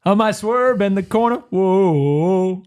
I might swerve in the corner. Whoa.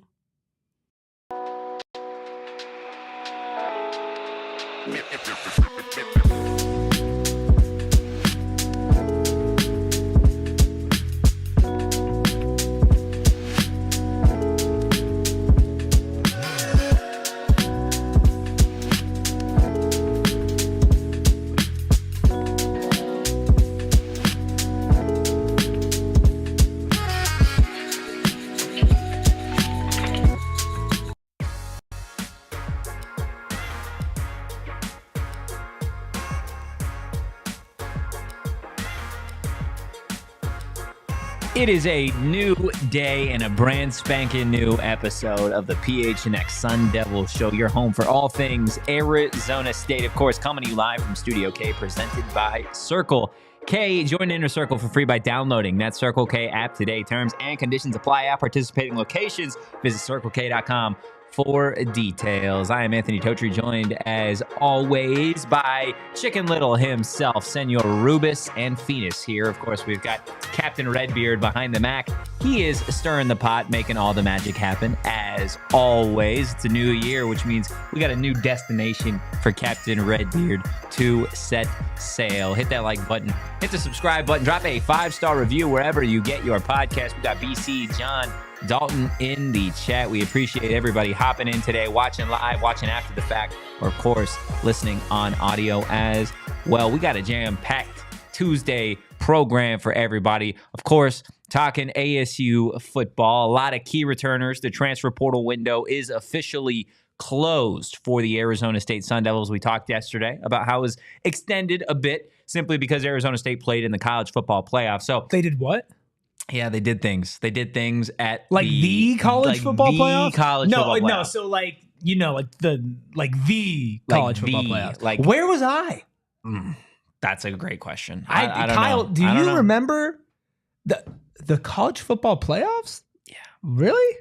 It is a new day and a brand spanking new episode of the PHNX Sun Devils show. Your home for all things Arizona State. Of course, coming to you live from Studio K, presented by Circle K. Join Inner Circle for free by downloading that Circle K app today. Terms and conditions apply at participating locations. Visit CircleK.com for details. I am Anthony Totri, joined as always by Chicken Little himself, Senor Rubus and Phoenix here. Of course, we've got Captain Redbeard behind the Mac. He is stirring the pot, making all the magic happen as always. It's a new year, which means we got a new destination for Captain Redbeard to set sail. Hit that like button, hit the subscribe button, drop a 5-star review wherever you get your podcast. We got BC, John, Dalton in the chat. We appreciate everybody hopping in today, watching live, watching after the fact, or of course, listening on audio as well. We got a jam-packed Tuesday program for everybody. Of course, talking ASU football, a lot of key returners. The transfer portal window is officially closed for the Arizona State Sun Devils. We talked yesterday about how it was extended a bit simply because Arizona State played in the college football playoff. So They did what? Yeah, they did things. They did things at the college football playoff? College football playoff. No, so the college football playoff. Where was I? That's a great question. I don't Kyle, know. Do you remember the college football playoffs? Yeah. Really?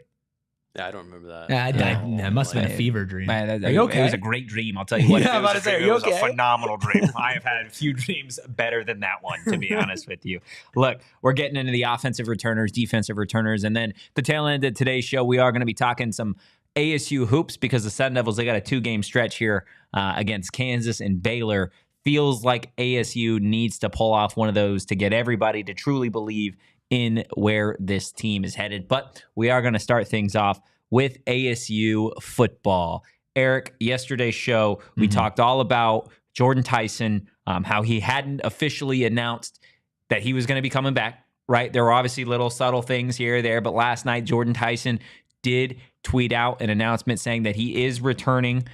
Yeah, I don't remember that. That must have been a fever dream. Are you okay? It was a great dream, I'll tell you what. Yeah, It was a phenomenal dream. I have had a few dreams better than that one, to be honest with you. Look, we're getting into the offensive returners, defensive returners, and then the tail end of today's show, we are going to be talking some ASU hoops because the Sun Devils, they got a 2-game stretch here against Kansas and Baylor. Feels like ASU needs to pull off one of those to get everybody to truly believe in where this team is headed. But we are going to start things off with ASU football. Erik, yesterday's show, we talked all about Jordyn Tyson, how he hadn't officially announced that he was going to be coming back, right? There were obviously little subtle things here or there, but last night Jordyn Tyson did tweet out an announcement saying that he is returning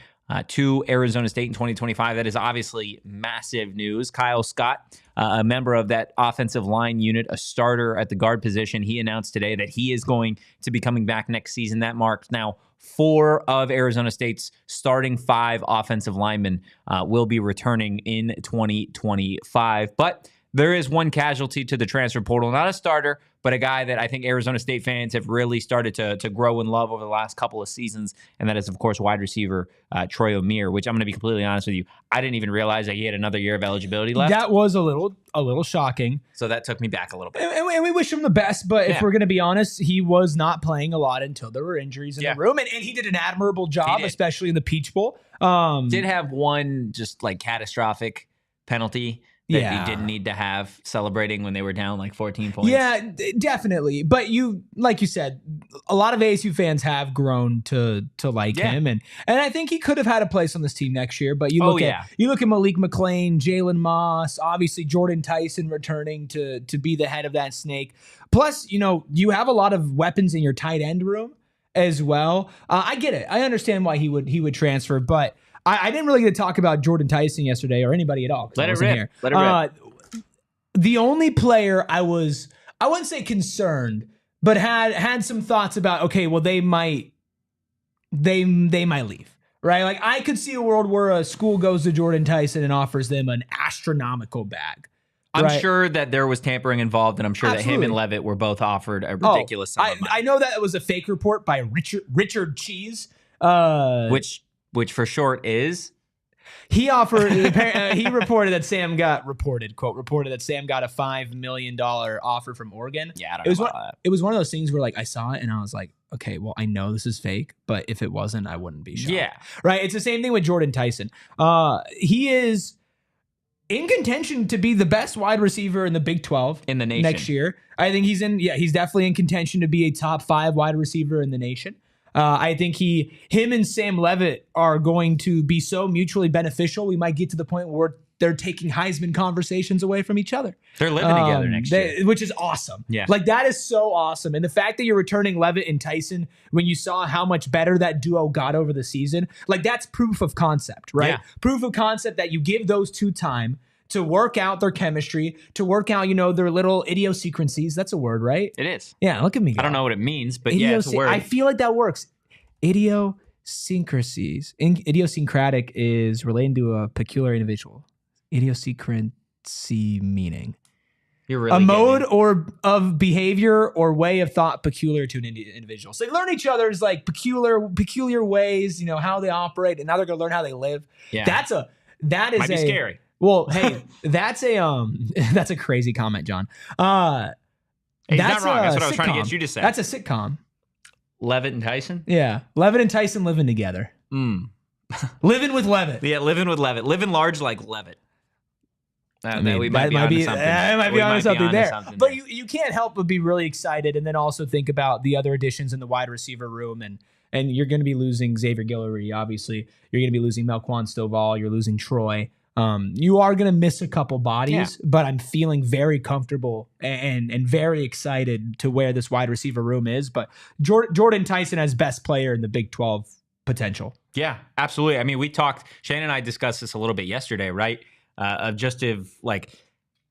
to Arizona State in 2025. That is obviously massive news. Kyle Scott, a member of that offensive line unit, a starter at the guard position, he announced today that he is going to be coming back next season. That marks now 4 of Arizona State's starting 5 offensive linemen will be returning in 2025. But there is one casualty to the transfer portal, not a starter, but a guy that I think Arizona State fans have really started to grow in love over the last couple of seasons, and that is, of course, wide receiver Troy O'Meara, which I'm going to be completely honest with you, I didn't even realize that he had another year of eligibility left. That was a little shocking. So that took me back a little bit. And we wish him the best, but if we're going to be honest, he was not playing a lot until there were injuries in the room, and he did an admirable job, especially in the Peach Bowl. Did have one just like catastrophic penalty that he didn't need to have, celebrating when they were down like 14 points. Yeah, definitely. But like you said, a lot of ASU fans have grown to like him, and I think he could have had a place on this team next year. But you look at Malik McClain, Jalen Moss, obviously Jordyn Tyson returning to be the head of that snake. Plus, you have a lot of weapons in your tight end room as well. I get it. I understand why he would transfer, but I didn't really get to talk about Jordyn Tyson yesterday or anybody at all. Let it rip. Let it rip. The only player I wouldn't say concerned, but had some thoughts about, okay, well, they might leave, right? Like, I could see a world where a school goes to Jordyn Tyson and offers them an astronomical bag. I'm right? sure that there was tampering involved, and I'm sure that him and Leavitt were both offered a ridiculous sum of money. I know that it was a fake report by Richard Cheese. Which for short is? He offered. He reported that Sam got reported that Sam got a $5 million offer from Oregon. Yeah, I don't know about that. It was one of those things where like I saw it and I was like, okay, well I know this is fake, but if it wasn't, I wouldn't be shocked. Yeah. Right. It's the same thing with Jordyn Tyson. He is in contention to be the best wide receiver in the Big 12 in the nation next year. I think he's definitely in contention to be a top 5 wide receiver in the nation. I think him and Sam Leavitt are going to be so mutually beneficial. We might get to the point where they're taking Heisman conversations away from each other. They're living together next year. Which is awesome. Yeah. Like that is so awesome. And the fact that you're returning Leavitt and Tyson when you saw how much better that duo got over the season, like that's proof of concept, right? Yeah. Proof of concept that you give those two time to work out their chemistry, to work out, their little idiosyncrasies. That's a word, right? It is. Yeah, look at me. I don't know what it means, but yeah, it's a word. I feel like that works. Idiosyncrasies. Idiosyncratic is relating to a peculiar individual. Idiosyncrasy meaning You're really a mode getting or of behavior or way of thought peculiar to an individual. So they learn each other's like peculiar ways, how they operate, and now they're gonna learn how they live. Yeah. That is Might be scary. Well, hey, that's a crazy comment, John. He's not wrong. That's what I was sitcom. trying to get you to say. That's a sitcom. Leavitt and Tyson? Yeah. Leavitt and Tyson living together. Living with Leavitt. Yeah, living with Leavitt. Living large like Leavitt. We that might be onto something. That might be onto something there. But there. you can't help but be really excited and then also think about the other additions in the wide receiver room. And you're going to be losing Xavier Guillory, obviously. You're going to be losing Melquan Stovall. You're losing Troy. You are going to miss a couple bodies, but I'm feeling very comfortable and very excited to where this wide receiver room is. But Jordyn Tyson has best player in the Big 12 potential. Yeah, absolutely. I mean, Shannon and I discussed this a little bit yesterday, right? Of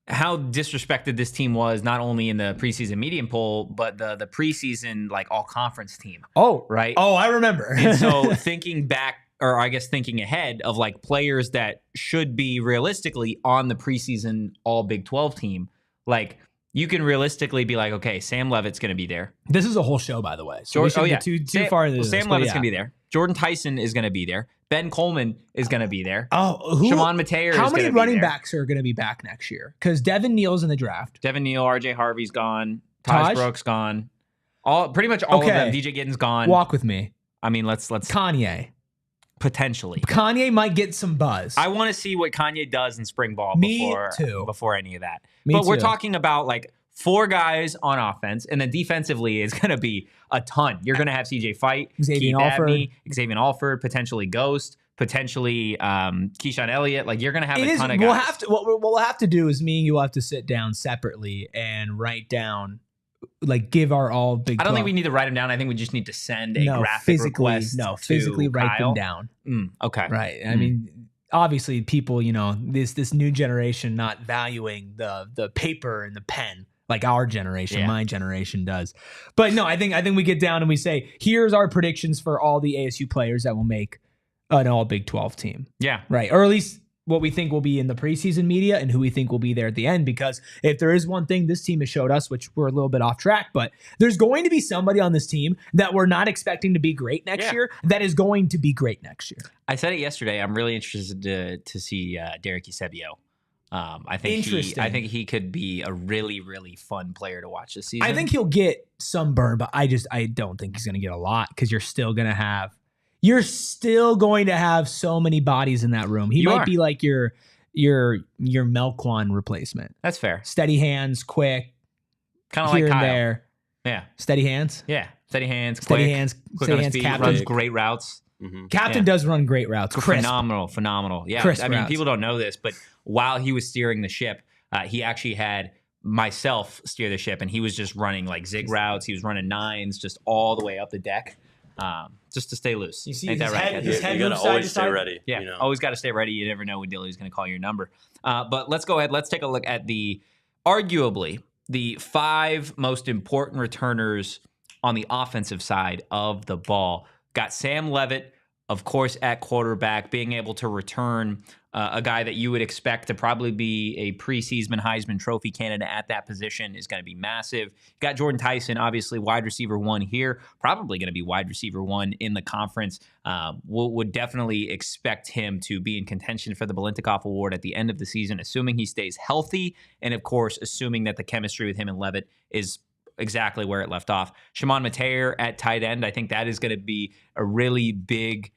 how disrespected this team was, not only in the preseason medium poll, but the preseason like all conference team. Oh, right. Oh, I remember. And so thinking back, or I guess thinking ahead of like players that should be realistically on the preseason all Big 12 team, like you can realistically be like, okay, Sam Leavitt's going to be there. This is a whole show, by the way. So we shouldn't get too far into this. Sam Leavitt's going to be there. Jordyn Tyson is going to be there. Ben Coleman is going to be there. Shimon Mateer is going to be there. How many running backs are going to be back next year? Because Devin Neal's in the draft. Devin Neal, RJ Harvey's gone. Taj Brooks gone. Pretty much all of them. DJ Giddens gone. Walk with me. I mean, let's Kanye. Potentially. Kanye might get some buzz. I want to see what Kanye does in spring ball before any of that. We're talking about like 4 guys on offense, and then defensively is going to be a ton. You're going to have CJ Fight, Xavion Alford, potentially Ghost, potentially Keyshawn Elliott. Like you're going to have a ton of guys. What we'll have to do is me and you will have to sit down separately and write down, like give our all Big 12. I don't think we need to write them down. I think we just need to send a graphic request. Physically write Kyle. them down. Okay. Right. I mean, obviously people, this new generation not valuing the paper and the pen like our generation, my generation does. But no, I think we get down and we say, here's our predictions for all the ASU players that will make an all Big 12 team. Yeah. Right. Or at least what we think will be in the preseason media and who we think will be there at the end. Because if there is one thing this team has showed us, which we're a little bit off track, but there's going to be somebody on this team that we're not expecting to be great next year that is going to be great next year. I said it yesterday. I'm really interested to see Derek Eusebio. I think he could be a really, really fun player to watch this season. I think he'll get some burn, but I don't think he's going to get a lot because you're still going to have so many bodies in that room. He might be like your Melquan replacement. That's fair. Steady hands, quick, kind of like here Kyle. and there. Yeah, steady hands. Yeah, steady hands, quick quick on his feet, runs great routes. Captain does run great routes. Phenomenal. Yeah, Crisp I mean, routes. people don't know this, but while he was steering the ship, he actually had myself steer the ship, and he was just running like zig routes. He was running 9s just all the way up the deck, just to stay loose. You see Ain't that right? You gotta always stay ready. Yeah, always got to stay ready. You never know when Dilly's going to call your number. But let's go ahead. Let's take a look at arguably the 5 most important returners on the offensive side of the ball. Got Sam Leavitt Of course, at quarterback, being able to return a guy that you would expect to probably be a preseason Heisman Trophy candidate at that position is going to be massive. You got Jordyn Tyson, obviously wide receiver 1 here, probably going to be wide receiver 1 in the conference. Would definitely expect him to be in contention for the Biletnikoff Award at the end of the season, assuming he stays healthy, and of course, assuming that the chemistry with him and Leavitt is exactly where it left off. Shimon Mateer at tight end, I think that is going to be a really big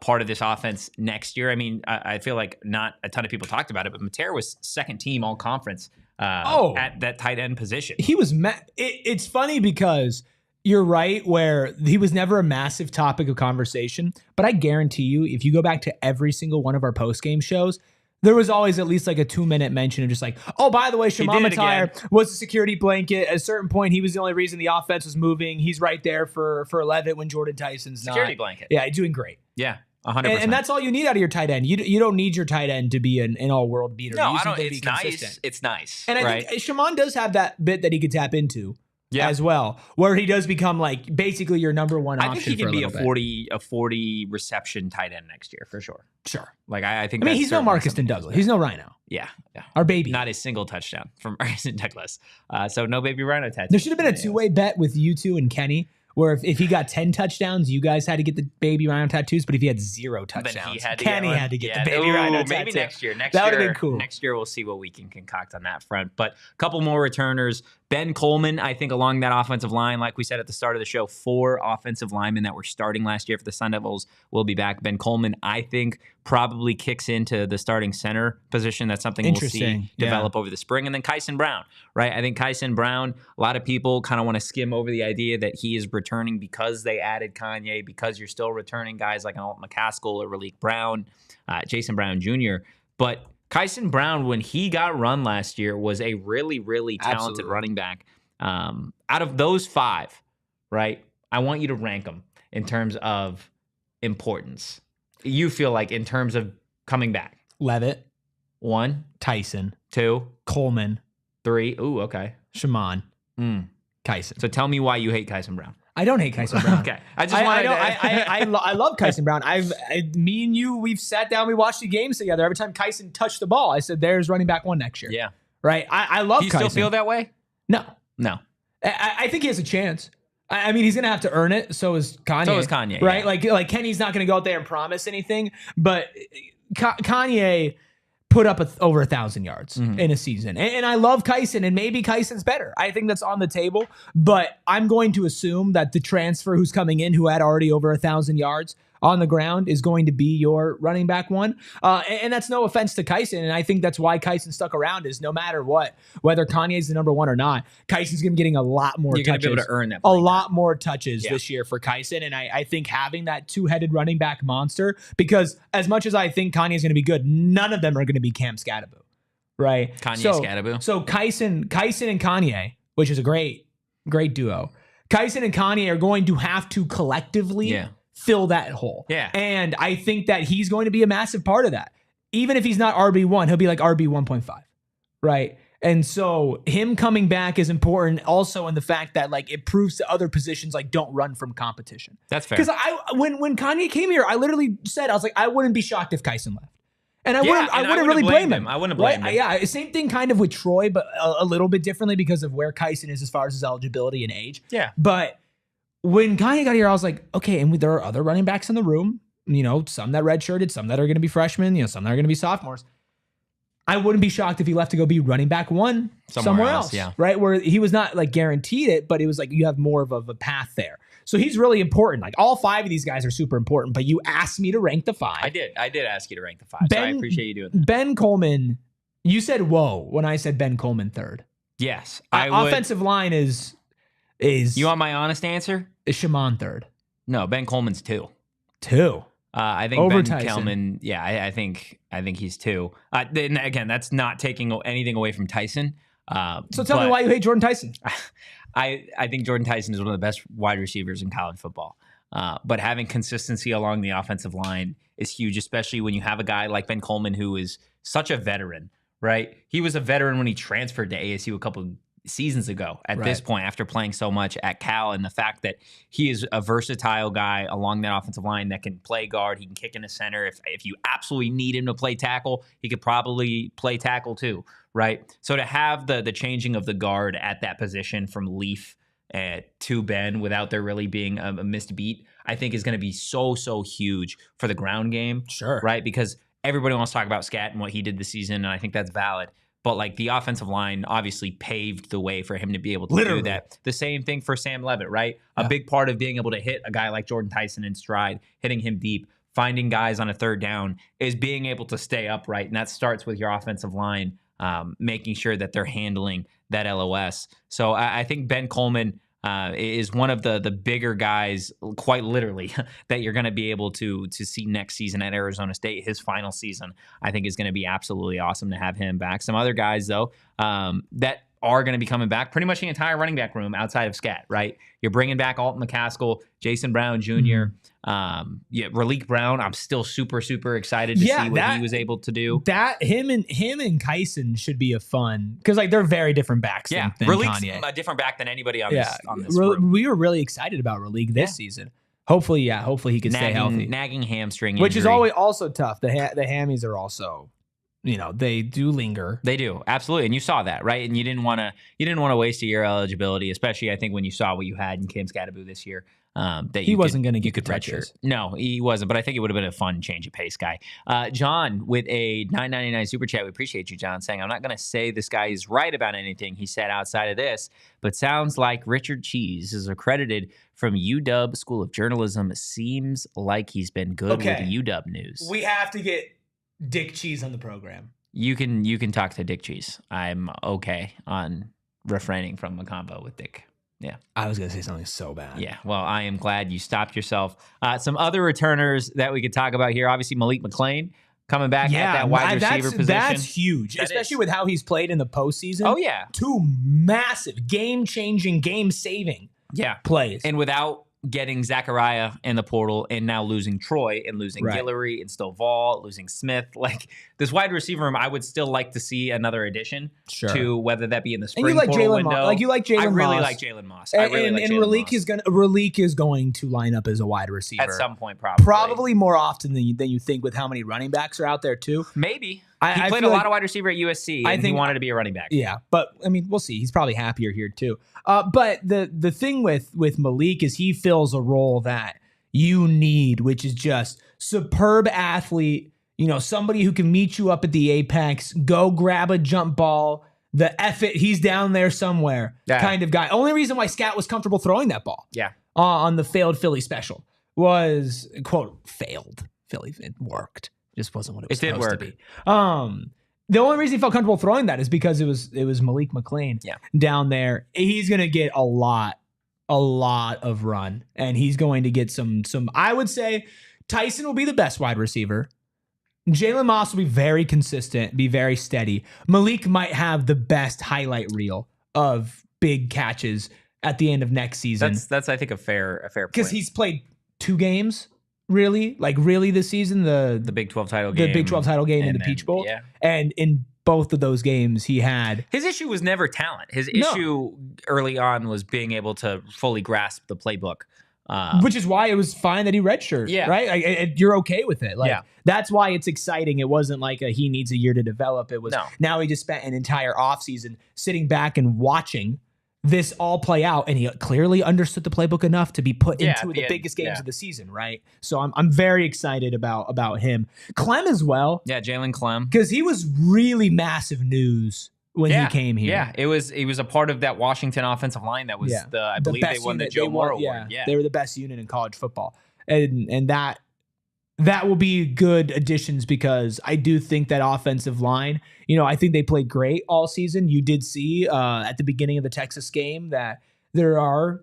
part of this offense next year. I mean, I feel like not a ton of people talked about it, but Mateer was second team all conference at that tight end position. He was, it's funny because you're right where he was never a massive topic of conversation, but I guarantee you, if you go back to every single one of our post-game shows, there was always at least like a 2-minute mention of just like, oh, by the way, Shimon Mateer was a security blanket. At a certain point, he was the only reason the offense was moving. He's right there for Leavitt when Jordyn Tyson's security blanket. Yeah, doing great. Yeah, 100%. And that's all you need out of your tight end. You don't need your tight end to be an all-world beater. No, I don't. It's nice. It's nice. And I think Shimon does have that bit that he could tap into. Yeah. As well, where he does become like basically your number one option. I think he can be a 40 reception tight end next year for sure. Sure. Like I think. I mean, he's no Marcus Douglas. He's no Rhino. Yeah. Our baby. Not a single touchdown from Marcus Douglas. So no baby Rhino tattoo. There should have been a two-way bet with you two and Kenny, where if he got 10 touchdowns, you guys had to get the baby Rhino tattoos. But if he had 0 touchdowns, Kenny had to get the baby Rhino tattoo. Maybe next year. That would have been cool. Next year we'll see what we can concoct on that front. But a couple more returners. Ben Coleman, I think along that offensive line, like we said at the start of the show, 4 offensive linemen that were starting last year for the Sun Devils will be back. Ben Coleman, I think, probably kicks into the starting center position. That's something we'll see develop over the spring. And then Kyson Brown, right? I think Kyson Brown, a lot of people kind of want to skim over the idea that he is returning because they added Kanye, because you're still returning guys like Alton McCaskill or Raleek Brown, Jason Brown Jr. But Kyson Brown, when he got run last year, was a really, really talented running back. Out of those 5, right, I want you to rank them in terms of importance. You feel like in terms of coming back. Leavitt. 1. Tyson. 2. Coleman. 3. Ooh, okay. Shimon. Kyson. So tell me why you hate Kyson Brown. I don't hate Kyson Brown. Okay. I love Kyson Brown. Me and you, we've sat down, we watched the games together. Every time Kyson touched the ball, I said, there's running back 1 next year. Yeah. Right? I love Kyson. Do you still feel that way? No. I think he has a chance. I mean, he's going to have to earn it. So is Kanye. Right? Yeah. Like Kenny's not going to go out there and promise anything. But Kanye put up over 1,000 yards in a season. And I love Kyson, and maybe Kyson's better. I think that's on the table. But I'm going to assume that the transfer who's coming in, who had already over 1,000 yards on the ground, is going to be your running back 1. And that's no offense to Kyson. And I think that's why Kyson stuck around, is no matter what, whether Kanye's the number 1 or not, Kyson's going to be getting a lot more touches. You're going to be able to earn that. A lot more touches this year for Kyson. And I think having that 2-headed running back monster, because as much as I think Kanye's going to be good, none of them are going to be Cam Scadaboo. Right? Scadaboo. So Kyson and Kanye, which is a great duo. Kyson and Kanye are going to have to collectively fill that hole. Yeah. And I think that he's going to be a massive part of that. Even if he's not RB1, he'll be like RB 1.5. Right? And so him coming back is important also in the fact that like it proves to other positions like don't run from competition. That's fair. Because when Kanye came here, I literally said, I was like, I wouldn't be shocked if Kyson left. And I wouldn't really blame him. I wouldn't blame him. Yeah, same thing kind of with Troy, but a little bit differently because of where Kyson is as far as his eligibility and age. Yeah. But when Kanye got here, I was like, okay, and there are other running backs in the room, some that redshirted, some that are going to be freshmen, some that are going to be sophomores. I wouldn't be shocked if he left to go be running back 1 somewhere else. Yeah. Right? Where he was not like guaranteed it, but it was like you have more of a path there. So he's really important. Like all 5 of these guys are super important, but you asked me to rank the 5. I did ask you to rank the 5. So I appreciate you doing that. Ben Coleman, you said whoa when I said Ben Coleman 3rd. Yes. Offensive line is You want my honest answer? Is Shimon 3rd? No, Ben Coleman's 2. 2. I think Over Ben Tyson. Coleman. Yeah, I think he's 2. Then again, that's not taking anything away from Tyson. So tell me why you hate Jordyn Tyson. I think Jordyn Tyson is one of the best wide receivers in college football. But having consistency along the offensive line is huge, especially when you have a guy like Ben Coleman who is such a veteran, right? He was a veteran when he transferred to ASU a couple seasons ago at this point after playing so much at Cal, and the fact that he is a versatile guy along that offensive line that can play guard, he can kick in the center. If you absolutely need him to play tackle, he could probably play tackle too, right? So to have the changing of the guard at that position from Leaf to Ben without there really being a missed beat, I think is going to be so huge for the ground game. Sure. Right? Because everybody wants to talk about Scat and what he did this season, and I think that's valid. But like the offensive line obviously paved the way for him to be able to do that. The same thing for Sam Leavitt, right? A big part of being able to hit a guy like Jordyn Tyson in stride, hitting him deep, finding guys on a third down is being able to stay upright. And that starts with your offensive line, making sure that they're handling that LOS. So I think Ben Coleman is one of the bigger guys, quite literally, that you're going to be able to see next season at Arizona State. His final season, I think, is going to be absolutely awesome to have him back. Some other guys, though, that are going to be coming back, pretty much the entire running back room outside of Scat, right? You're bringing back Alton McCaskill, Jason Brown Jr., Raleek Brown. I'm still super excited to see what he was able to do. That him and Kyson should be a fun, because like they're very different backs. Yeah, than Raleek's Kanye. a different back than anybody on this room. We were really excited about Raleek this season. Hopefully he can stay healthy. Nagging hamstring which injury. is always also tough. The hammies are also, they do linger. They do, absolutely, and you saw that, right? And you didn't want to waste a year eligibility, especially I think when you saw what you had in Cam Scatteroo this year. That he wasn't going to get the redshirt. touches. No, he wasn't. But I think it would have been a fun change of pace guy. John with a $9.99 super chat. We appreciate you, John, saying, I'm not going to say this guy is right about anything he said outside of this, but sounds like Richard Cheese is accredited from UW School of Journalism. Seems like he's been good with UW news. We have to get Dick Cheese on the program. You can talk to Dick Cheese. I'm okay on refraining from a convo with Dick. Yeah. I was going to say something so bad. Yeah. Well, I am glad you stopped yourself. Some other returners that we could talk about here. Obviously, Malik McLean coming back at that wide receiver position. That's huge, especially with how he's played in the postseason. Oh, yeah. 2 massive, game-changing, game-saving plays. And without getting Zachariah in the portal and now losing Troy and losing Guillory and Stovall, losing Smith. Like this wide receiver room, I would still like to see another addition to, whether that be in the spring portal window. You like Jalen Moss. I really like Jalen Moss. And Raleek is going to line up as a wide receiver. At some point, probably. Probably more often than you think with how many running backs are out there too. Maybe. He played a lot of wide receiver at USC, and he wanted to be a running back. Yeah, but I mean, we'll see. He's probably happier here too. But the thing with Malik is he fills a role that you need, which is just superb athlete. Somebody who can meet you up at the apex, go grab a jump ball. The F it, he's down there somewhere kind of guy. Only reason why Scat was comfortable throwing that ball on the failed Philly special was, quote, failed Philly. It worked. Just wasn't what it was supposed to be. The only reason he felt comfortable throwing that is because it was Malik McLean down there. He's going to get a lot of run, and he's going to get some. I would say Tyson will be the best wide receiver. Jalen Moss will be very consistent, be very steady. Malik might have the best highlight reel of big catches at the end of next season. That's I think a fair point. Because he's played 2 games. Really this season, the Big 12 title game. The Big 12 title game and the Peach Bowl. Yeah. And in both of those games, he had... His issue was never talent. His issue early on was being able to fully grasp the playbook. Which is why it was fine that he redshirted, right? You're okay with it. That's why it's exciting. It wasn't like he needs a year to develop. It was now he just spent an entire offseason sitting back and watching this all play out, and he clearly understood the playbook enough to be put into the biggest games of the season, right? So I'm very excited about him. Clem as well. Yeah, Jalen Clem. Because he was really massive news when he came here. Yeah, he was a part of that Washington offensive line that was I believe they won the Joe Moore Award. Yeah, they were the best unit in college football. And that will be good additions, because I do think that offensive line, I think they played great all season. You did see at the beginning of the Texas game that there are,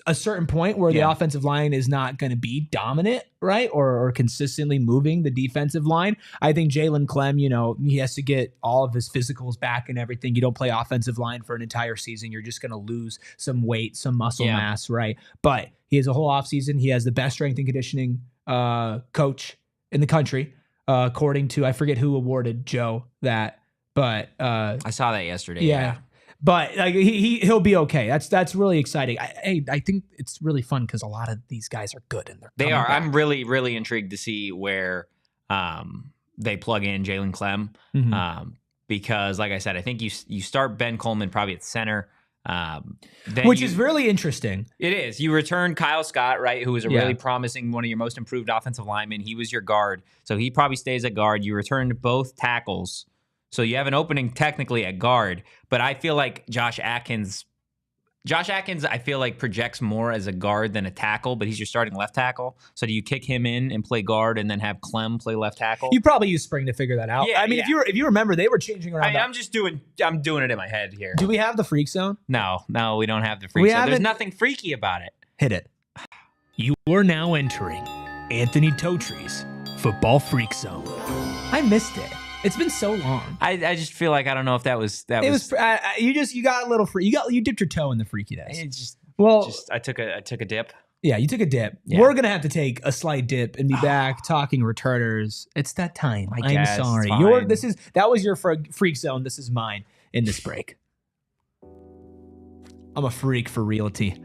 a certain point where the offensive line is not going to be dominant, right? Or consistently moving the defensive line. I think Jalen Clem, he has to get all of his physicals back and everything. You don't play offensive line for an entire season. You're just going to lose some weight, some muscle mass, right? But he has a whole offseason. He has the best strength and conditioning coach in the country, according to, I forget who awarded Joe that, but I saw that yesterday. But like he'll be okay. That's really exciting. I think it's really fun because a lot of these guys are good and they are. back. I'm really, really intrigued to see where they plug in Jalen Clem. Because, like I said, I think you start Ben Coleman probably at center. Which is really interesting. It is. You return Kyle Scott, right, who was a really promising, one of your most improved offensive linemen. He was your guard, so he probably stays at guard. You returned both tackles, so you have an opening technically at guard. But I feel like Josh Atkins, I feel like projects more as a guard than a tackle, but he's your starting left tackle. So do you kick him in and play guard and then have Clem play left tackle? You probably use spring to figure that out. Yeah, I mean, if you remember, they were changing around. I'm doing it in my head here. Do we have the freak zone? No, we don't have the freak zone. There's nothing freaky about it. Hit it. You are now entering Anthony Totri's Football Freak Zone. I missed it. It's been so long. I just feel like I don't know if that was. You got a little free. You dipped your toe in the freakiness. I took a dip. Yeah, you took a dip. Yeah. We're gonna have to take a slight dip and be back talking returners. It's that time. I'm sorry. That was your freak zone. This is mine in this break. I'm a freak for realty.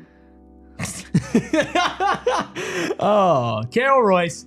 Oh, Carol Royce,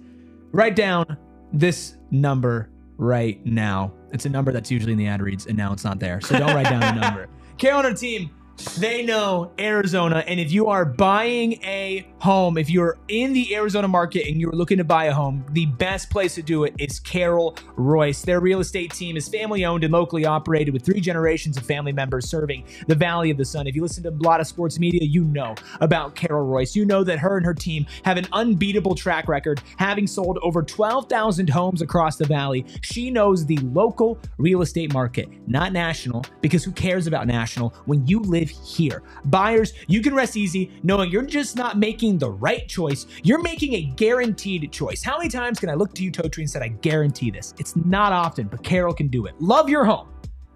write down this number right now. It's a number that's usually in the ad reads, and now it's not there. So don't write down the number. Carol and her team, they know Arizona. And if you are buying a home, if you're in the Arizona market and you're looking to buy a home, the best place to do it is Carol Royce. Their real estate team is family owned and locally operated with 3 generations of family members serving the Valley of the Sun. If you listen to a lot of sports media, you know about Carol Royce. You know that her and her team have an unbeatable track record, having sold over 12,000 homes across the Valley. She knows the local real estate market, not national, because who cares about national when you live here? Buyers, you can rest easy knowing you're just not making the right choice. You're making a guaranteed choice. How many times can I look to you, Totri, and said, I guarantee this? It's not often, but Carol can do it. Love your home.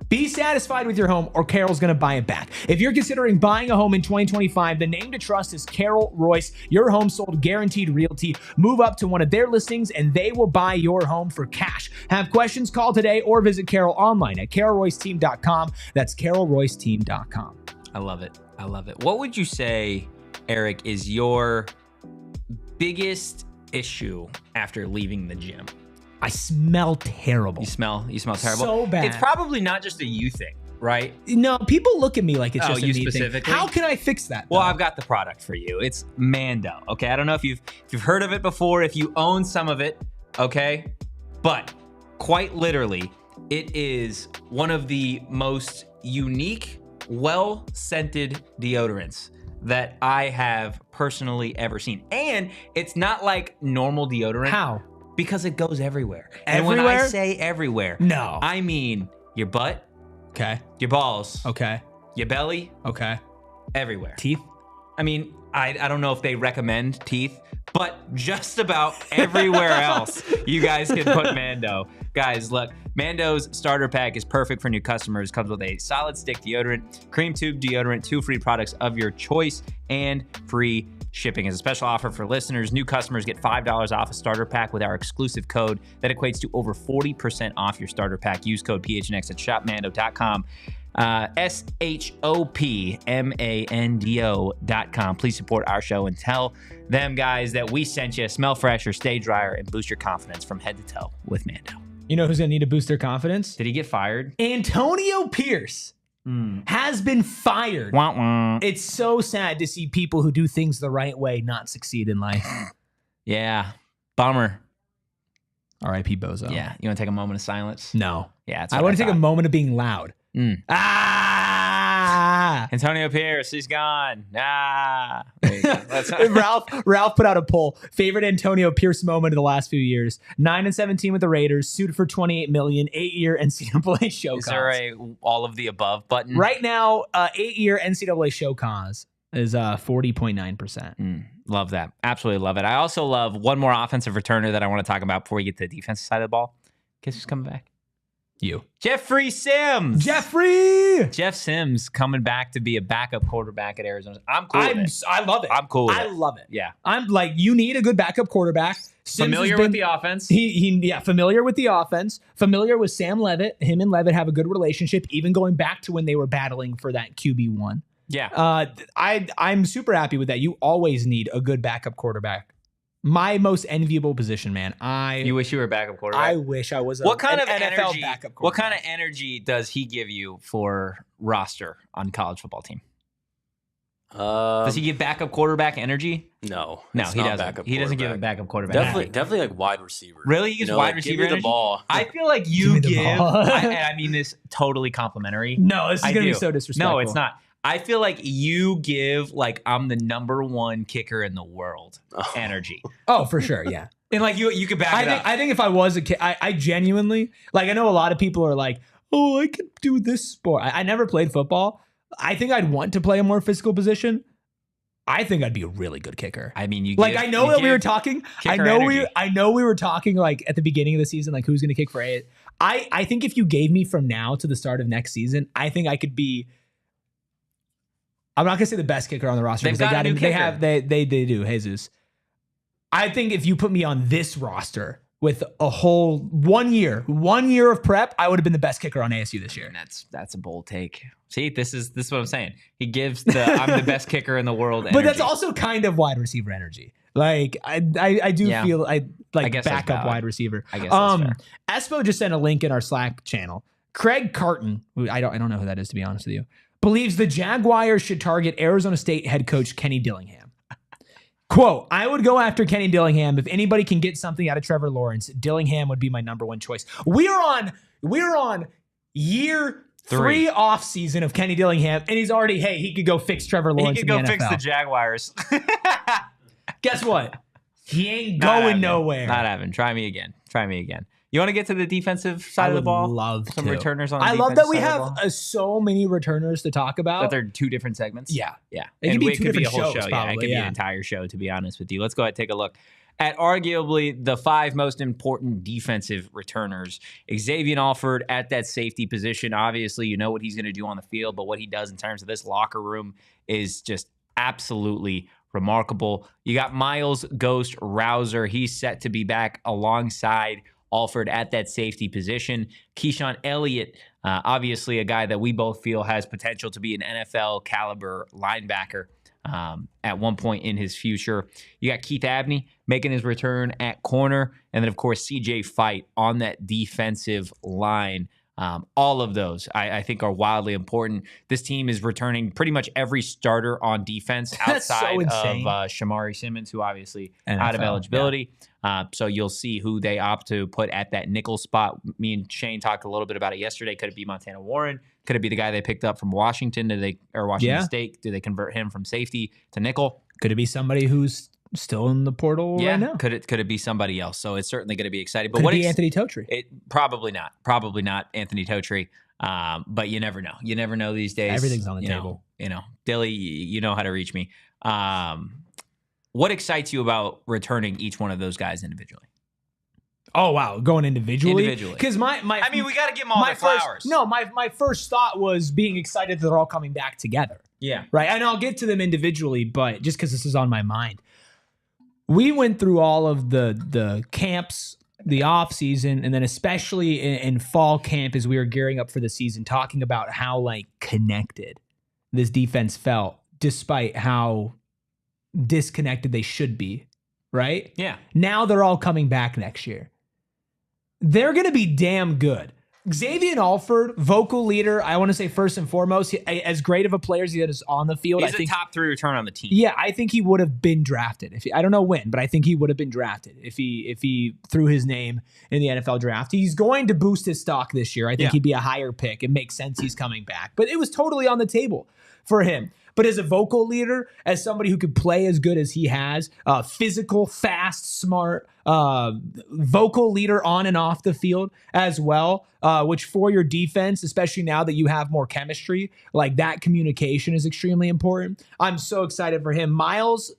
Be satisfied with your home, or Carol's going to buy it back. If you're considering buying a home in 2025, the name to trust is Carol Royce. Your home sold guaranteed realty. Move up to one of their listings and they will buy your home for cash. Have questions? Call today or visit Carol online at carolroyceteam.com. That's carolroyceteam.com. I love it. What would you say, Erik, is your biggest issue after leaving the gym? I smell terrible. You smell terrible? So bad. It's probably not just a you thing, right? No, people look at me like it's just a you me specifically? thing. How can I fix that, though? Well, I've got the product for you. It's Mando, okay? I don't know if you've heard of it before, if you own some of it, okay? But quite literally, it is one of the most unique, well-scented deodorants that I have personally ever seen. And it's not like normal deodorant. How? Because it goes everywhere. Everywhere? And when I say everywhere, no, I mean your butt, okay, your balls, okay, your belly, okay, everywhere. teeth. I mean, I don't know if they recommend teeth, but just about everywhere else, you guys can put Mando. Guys, look, Mando's starter pack is perfect for new customers. Comes with a solid stick deodorant, cream tube deodorant, 2 free products of your choice, and free shipping. As a special offer for listeners, new customers get $5 off a starter pack with our exclusive code that equates to over 40% off your starter pack. Use code PHNX at shopmando.com. shopmando.com. Please support our show and tell them, guys, that we sent you. Smell fresher, stay drier, and boost your confidence from head to toe with Mando. You know who's going to need to boost their confidence? Did he get fired? Antonio Pierce has been fired. Wah, wah. It's so sad to see people who do things the right way not succeed in life. Yeah. Bummer. R.I.P. Bozo. Yeah. You want to take a moment of silence? No. Yeah. I want to take a moment of being loud. Antonio Pierce, he's gone. There you go. Ralph put out a poll. Favorite Antonio Pierce moment of the last few years. 9-17 with the Raiders. Sued for $28 million. 8-year NCAA show cause. Is there a all of the above button? Right now, 8-year NCAA show cause is 40.9%. Love that. Absolutely love it. I also love one more offensive returner that I want to talk about before we get to the defensive side of the ball. Guess who's coming back? You. Jeffrey Sims. Jeff Sims coming back to be a backup quarterback at Arizona. I'm cool with it. I love it. I'm cool with it. I love it. Yeah. I'm like, you need a good backup quarterback. Sims Familiar with the offense. Familiar with the offense. Familiar with Sam Leavitt. Him and Leavitt have a good relationship, even going back to when they were battling for that QB1. Yeah. I'm super happy with that. You always need a good backup quarterback. My most enviable position, man. You wish you were a backup quarterback? I wish I was what kind of NFL energy, backup quarterback. What kind of energy does he give you for roster on college football team? Does he give backup quarterback energy? No, he doesn't. He doesn't give a backup quarterback. Definitely like wide receiver. Really, he gives wide receiver give me energy? the ball. I feel like you give. the ball. And I mean this totally complimentary. No, this is I going to do. be so disrespectful. No, it's not. I feel like you give like I'm the number one kicker in the world energy. Oh, for sure, yeah. And like you could back it up. I think if I was a kid, I genuinely, like, I know a lot of people are like, oh, I could do this sport. I never played football. I think I'd want to play a more physical position. I think I'd be a really good kicker. I mean, I know that we were talking. I know we were talking like at the beginning of the season, like who's going to kick for A. I think if you gave me from now to the start of next season, I think I could be. I'm not gonna say the best kicker on the roster. They do, Jesus. I think if you put me on this roster with a whole 1 year of prep, I would have been the best kicker on ASU this year. And that's a bold take. See, this is what I'm saying. He gives the I'm the best kicker in the world energy. But that's also kind of wide receiver energy. Like I do feel I backup wide receiver. I guess that's fair. Espo just sent a link in our Slack channel. Craig Carton, who I don't know who that is, to be honest with you, believes the Jaguars should target Arizona State head coach Kenny Dillingham. Quote, I would go after Kenny Dillingham. If anybody can get something out of Trevor Lawrence, Dillingham would be my number one choice. We're on year 3 off season of Kenny Dillingham, and he's already, he could go fix Trevor Lawrence. He could go fix the Jaguars. Guess what? He ain't going nowhere. Not having. Try me again. You want to get to the defensive side of the ball? Love some to. returners on the I love defensive that we side have of the ball? so many returners to talk about. That they're 2 different segments? Yeah. Yeah. It could be 2 a different whole shows, show. probably. It could be an entire show, to be honest with you. Let's go ahead and take a look at arguably the 5 most important defensive returners. Xavion Alford at that safety position. Obviously, you know what he's going to do on the field, but what he does in terms of this locker room is just absolutely remarkable. You got Miles Ghost Rouser. He's set to be back alongside Alford at that safety position. Keyshawn Elliott, obviously a guy that we both feel has potential to be an NFL caliber linebacker at one point in his future. You got Keith Abney making his return at corner. And then, of course, CJ Fight on that defensive line. All of those, I think, are wildly important. This team is returning pretty much every starter on defense outside of Shamari Simmons, who obviously out of eligibility. Yeah. So you'll see who they opt to put at that nickel spot. Me and Shane talked a little bit about it yesterday. Could it be Montana Warren? Could it be the guy they picked up from Washington? Washington State? Do they convert him from safety to nickel? Could it be somebody who's still in the portal right now? Could it be somebody else? So it's certainly going to be exciting. But could it be Anthony Totri? Probably not Anthony Totri. But you never know. You never know these days. Everything's on the table. Dilly, you know how to reach me. What excites you about returning each one of those guys individually? Oh, wow. Going individually? Because we got to give them all their flowers. My first thought was being excited that they're all coming back together. Yeah. Right. And I'll get to them individually, but just because this is on my mind. We went through all of the camps, the off season, and then especially in fall camp as we were gearing up for the season, talking about how connected this defense felt, despite how disconnected they should be. Right? Yeah. Now they're all coming back next year. They're going to be damn good. Xavion Alford, vocal leader, I want to say first and foremost, as great of a player as he is on the field. He's a top 3 return on the team. Yeah, I think he would have been drafted. I don't know when, but I think he would have been drafted if he threw his name in the NFL draft. He's going to boost his stock this year. I think he'd be a higher pick. It makes sense he's coming back. But it was totally on the table for him. But as a vocal leader, as somebody who could play as good as he has, physical, fast, smart, vocal leader on and off the field as well, which for your defense, especially now that you have more chemistry, that communication is extremely important. I'm so excited for him. Miles,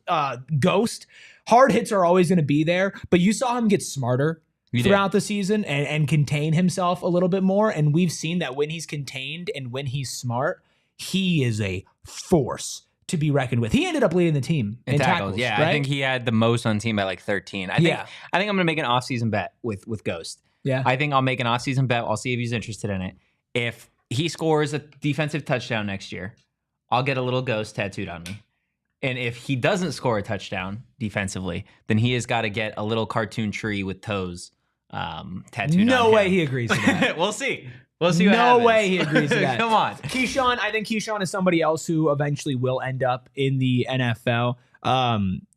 Ghost, hard hits are always going to be there, but you saw him get smarter throughout the season and contain himself a little bit more. And we've seen that when he's contained and when he's smart, he is a force to be reckoned with. He ended up leading the team in tackles. Yeah, right? I think he had the most on team by like 13. I think I'm going to make an off-season bet with Ghost. Yeah. I think I'll make an off-season bet. I'll see if he's interested in it. If he scores a defensive touchdown next year, I'll get a little Ghost tattooed on me. And if he doesn't score a touchdown defensively, then he has got to get a little cartoon tree with toes tattooed on No him. way he agrees to that. We'll see. We'll see what No happens. way he agrees to that. Come on. Keyshawn, I think Keyshawn is somebody else who eventually will end up in the NFL.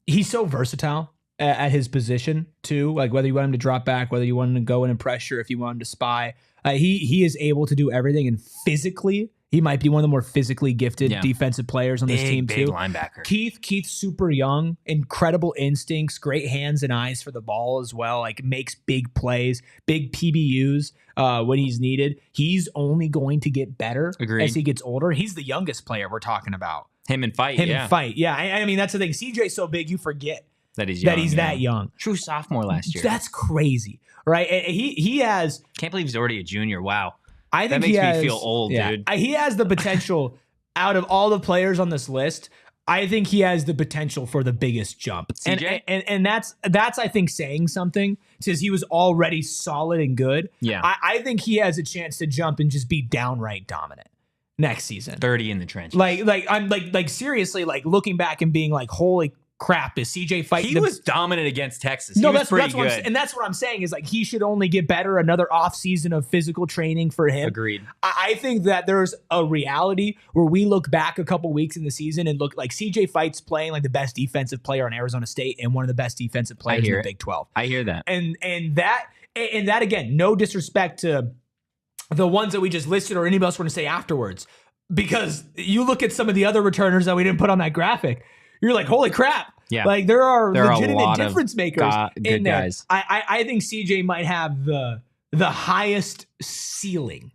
He's so versatile at his position too. Like whether you want him to drop back, whether you want him to go in and pressure, if you want him to spy, he is able to do everything. And physically, he might be one of the more physically gifted defensive players on this team big too. Linebacker. Keith's super young, incredible instincts, great hands and eyes for the ball as well. Like makes big plays, big PBUs when he's needed. He's only going to get better as he gets older. He's the youngest player we're talking about. Him in fight. Yeah. I mean, that's the thing. CJ's so big, you forget that he's young. That young. True sophomore last year. That's crazy, right? And he has. Can't believe he's already a junior. Wow. I think that makes me feel old, dude. He has the potential out of all the players on this list. I think he has the potential for the biggest jump. CJ? And that's I think saying something since he was already solid and good. Yeah. I think he has a chance to jump and just be downright dominant next season. 30 in the trenches. Like seriously, like looking back and being like, holy crap, is CJ fighting? He was dominant against Texas. That's pretty what good. and that's what I'm saying is like he should only get better. Another off season of physical training for him. Agreed. I think that there's a reality where we look back a couple weeks in the season and look like CJ Fight's playing like the best defensive player on Arizona State and one of the best defensive players in the Big 12. I hear that. And that again, no disrespect to the ones that we just listed or anybody else want to say afterwards, because you look at some of the other returners that we didn't put on that graphic, you're like, holy crap. Yeah. Like there are a legitimate lot difference of makers good in there. guys. I think CJ might have the highest ceiling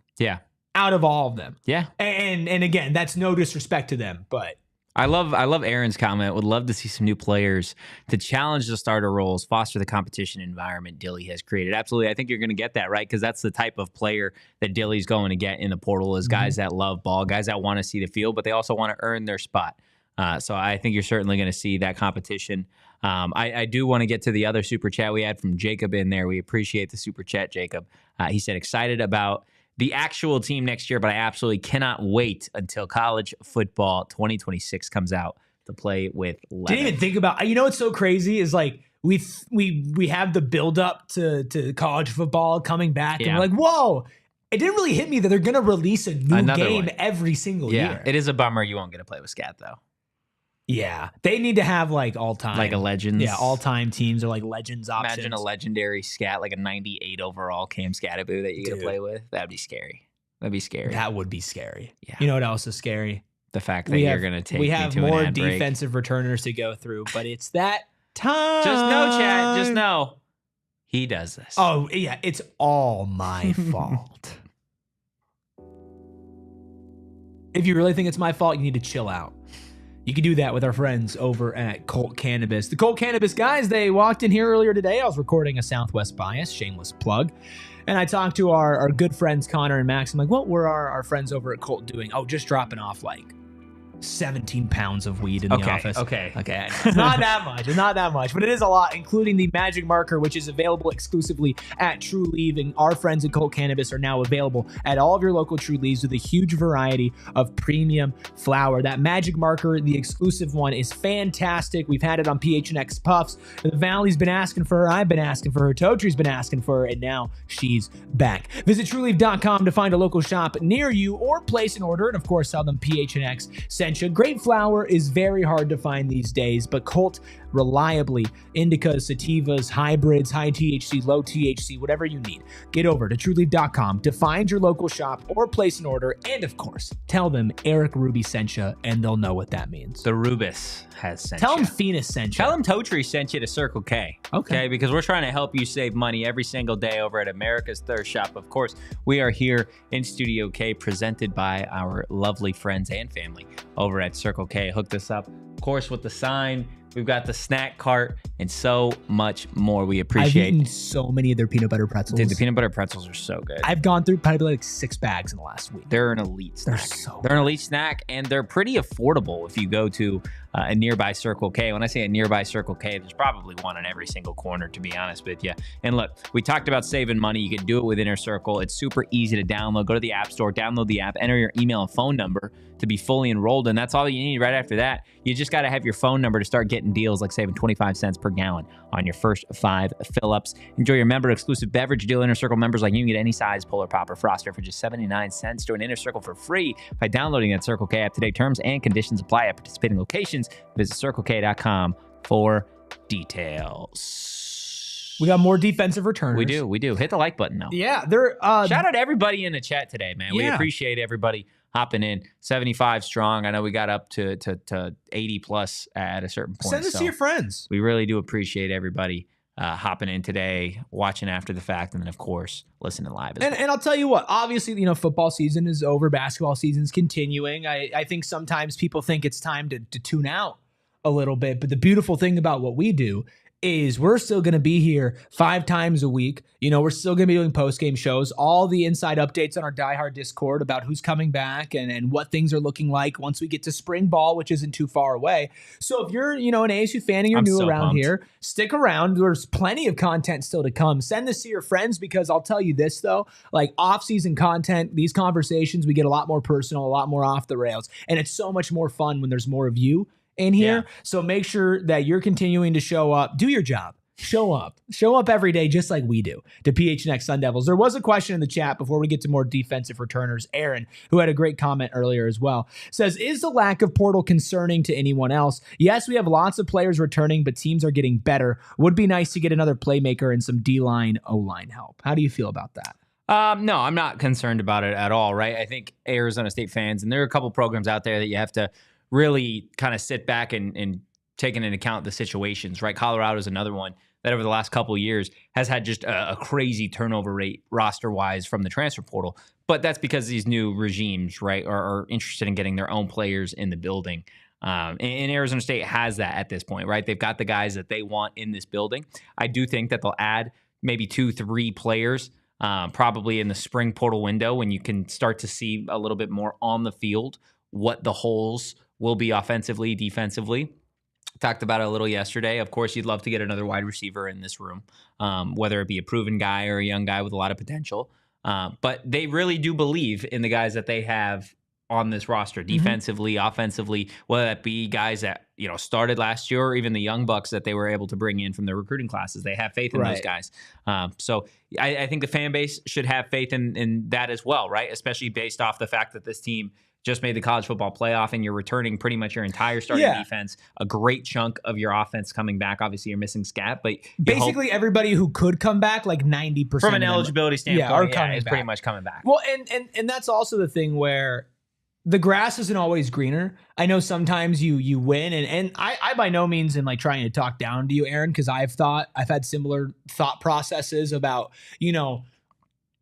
out of all of them. Yeah. And again, that's no disrespect to them, but I love Aaron's comment. Would love to see some new players to challenge the starter roles, foster the competition environment Dilly has created. Absolutely. I think you're going to get that, right? Because that's the type of player that Dilly's going to get in the portal is guys that love ball, guys that want to see the field, but they also want to earn their spot. So I think you're certainly going to see that competition. I do want to get to the other super chat we had from Jacob in there. We appreciate the super chat, Jacob. He said, excited about the actual team next year, but I absolutely cannot wait until college football 2026 comes out to play with Levitt. Didn't even think about, you know what's so crazy is like we have the build up to college football coming back and we're like, whoa, it didn't really hit me that they're going to release another game every single year. It is a bummer you won't get to play with Scat though. Yeah, they need to have like all time, like a Legends. Yeah, all time teams or like Legends options. Imagine a legendary Scat, like a 98 overall Cam Scataboo that you get to play with. That'd be scary. That would be scary. Yeah. You know what else is scary? The fact that you're going to take. We have more defensive returners to go through, but it's that time. Just know, chat. Just know, he does this. Oh yeah, it's all my fault. If you really think it's my fault, you need to chill out. You can do that with our friends over at Colt Cannabis. The Colt Cannabis guys, they walked in here earlier today. I was recording a Southwest Bias, shameless plug. And I talked to our good friends, Connor and Max. I'm like, what were our friends over at Colt doing? Oh, just dropping off like 17 pounds of weed in the office. Okay. It's not that much. It's not that much, but it is a lot, including the Magic Marker, which is available exclusively at True Leaf. And our friends at Colt Cannabis are now available at all of your local True Leaves with a huge variety of premium flower. That Magic Marker, the exclusive one, is fantastic. We've had it on PHNX Puffs. The Valley's been asking for her. I've been asking for her. Totri's been asking for her. And now she's back. Visit TrueLeaf.com to find a local shop near you or place an order. And of course, tell them PHNX sent. Great flower is very hard to find these days, but Colt reliably indicas, sativas, hybrids, high THC, low THC, whatever you need. Get over to TrueLeaf.com to find your local shop or place an order, and of course, tell them Erik Ruby sent you, and they'll know what that means. The Rubus has sent Tell you. them Phoenix sent you. Tell them Totri sent you to Circle K. Okay, because we're trying to help you save money every single day over at America's Thirst Shop. Of course, we are here in Studio K, presented by our lovely friends and family over at Circle K. Hooked us up of course, with the sign. We've got the snack cart and so much more. We I've appreciate eaten so many of their peanut butter pretzels. Dude, the peanut butter pretzels are so good. I've gone through probably like 6 bags in the last week. They're an elite snack. So They're an elite snack, and they're pretty affordable if you go to a nearby Circle K. When I say a nearby Circle K, there's probably one on every single corner, to be honest with you. And look, we talked about saving money. You can do it with Inner Circle. It's super easy to download. Go to the App Store, download the app, enter your email and phone number to be fully enrolled, and that's all you need. Right after that, you just got to have your phone number to start getting deals like saving 25 cents per gallon on your first 5 fill-ups. Enjoy your member-exclusive beverage deal. Inner Circle members like you can get any size Polar Pop or Froster for just 79 cents. Join Inner Circle for free by downloading that Circle K app today. Terms and conditions apply at participating locations. Visit CircleK.com for details. we got more defensive returners. We do. Hit the like button now. Yeah, they're Shout out to everybody in the chat today, man. We Yeah. appreciate everybody hopping in. 75 strong. I know we got up to 80 plus at a certain point. send this to your friends. We really do appreciate everybody hopping in today, watching after the fact, and then, of course, listening live as well. And I'll tell you what, obviously, football season is over. Basketball season's continuing. I think sometimes people think it's time to tune out a little bit. But the beautiful thing about what we do is we're still going to be here 5 times a week. We're still going to be doing post-game shows, all the inside updates on our Die Hard Discord about who's coming back and what things are looking like once we get to spring ball, which isn't too far away. So if you're, an ASU fan and you're I'm new so around pumped. here, stick around. There's plenty of content still to come. Send this to your friends, because I'll tell you this, though, like off-season content, these conversations, we get a lot more personal, a lot more off the rails, and it's so much more fun when there's more of you in here. Yeah. So make sure that you're continuing to show up. Do your job. Show up every day, just like we do, to PHNX Sun Devils. There was a question in the chat before we get to more defensive returners. Aaron, who had a great comment earlier as well, says, is the lack of portal concerning to anyone else? Yes, we have lots of players returning, but teams are getting better. Would be nice to get another playmaker and some D-line, O-line help. How do you feel about that? No, I'm not concerned about it at all, right? I think Arizona State fans, and there are a couple programs out there that you have to really kind of sit back and take into account the situations, right? Colorado is another one that over the last couple of years has had just a crazy turnover rate roster-wise from the transfer portal. But that's because these new regimes, right, are interested in getting their own players in the building. And Arizona State has that at this point, right? They've got the guys that they want in this building. I do think that they'll add maybe 2-3 players probably in the spring portal window when you can start to see a little bit more on the field what the holes will be offensively, defensively. Talked about it a little yesterday. Of course, you'd love to get another wide receiver in this room, whether it be a proven guy or a young guy with a lot of potential. But they really do believe in the guys that they have on this roster, defensively, offensively, whether that be guys that started last year or even the young bucks that they were able to bring in from their recruiting classes. They have faith in those guys. So I think the fan base should have faith in that as well, right? Especially based off the fact that this team just made the college football playoff and you're returning pretty much your entire starting defense, a great chunk of your offense coming back. Obviously, you're missing Scat, but basically everybody who could come back, like 90% from an eligibility standpoint, is back. pretty much coming back. Well, and that's also the thing where the grass isn't always greener. I know sometimes you win, and I by no means am like trying to talk down to you, Aaron, because I've had similar thought processes about,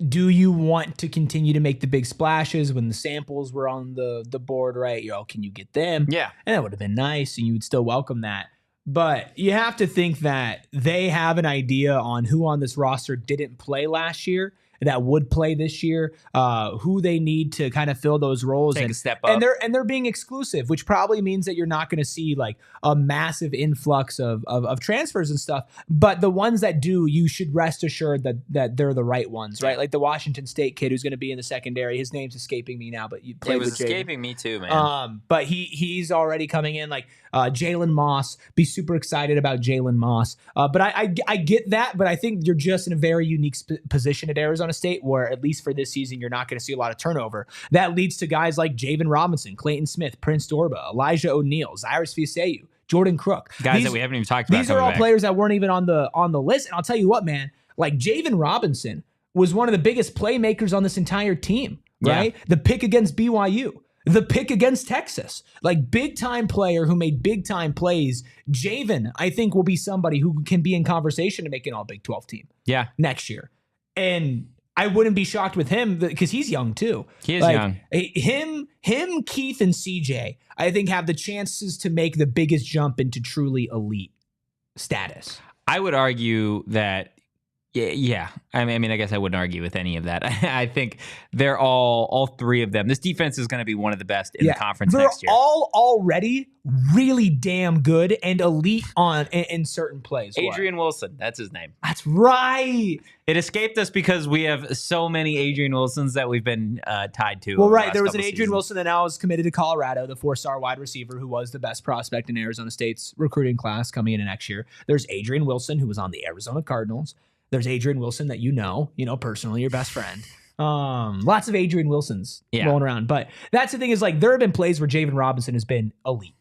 do you want to continue to make the big splashes when the samples were on the board, right? Can you get them? Yeah. And that would have been nice, and you would still welcome that. But you have to think that they have an idea on who on this roster didn't play last year that would play this year, who they need to kind of fill those roles. Take a step up. And they're being exclusive, which probably means that you're not going to see like a massive influx of transfers and stuff. But the ones that do, you should rest assured that they're the right ones, right? Like the Washington State kid who's going to be in the secondary. His name's escaping me now, but you played with Jayden. Escaping me too, man. But he's already coming in, like Jalen Moss. Be super excited about Jalen Moss. But I get that, but I think you're just in a very unique position at Arizona State where, at least for this season, you're not going to see a lot of turnover. That leads to guys like Javen Robinson, Clayton Smith, Prince Dorba, Elijah O'Neal, Cyrus Fisayu, Jordan Crook. Guys that we haven't even talked about. These are all players that weren't even on the list. And I'll tell you what, man, like Javen Robinson was one of the biggest playmakers on this entire team, right? Yeah. The pick against BYU. The pick against Texas, like big time player who made big time plays. Javen, I think, will be somebody who can be in conversation to make an all Big 12 team. Yeah. Next year. And I wouldn't be shocked with him because he's young too. He is young. Him, Keith, and CJ, I think have the chances to make the biggest jump into truly elite status. I would argue that, yeah. I mean, I guess I wouldn't argue with any of that. I think they're all three of them. This defense is going to be one of the best in the conference next year. They're all already really damn good and elite in certain plays. Adrian Wilson, that's his name. That's right. It escaped us because we have so many Adrian Wilsons that we've been tied to. Well, right. There was an Adrian Wilson that now is committed to Colorado, the 4-star wide receiver who was the best prospect in Arizona State's recruiting class coming into next year. There's Adrian Wilson, who was on the Arizona Cardinals. There's Adrian Wilson that you know personally, your best friend. Lots of Adrian Wilsons rolling around. But that's the thing is, like, there have been plays where Javen Robinson has been elite.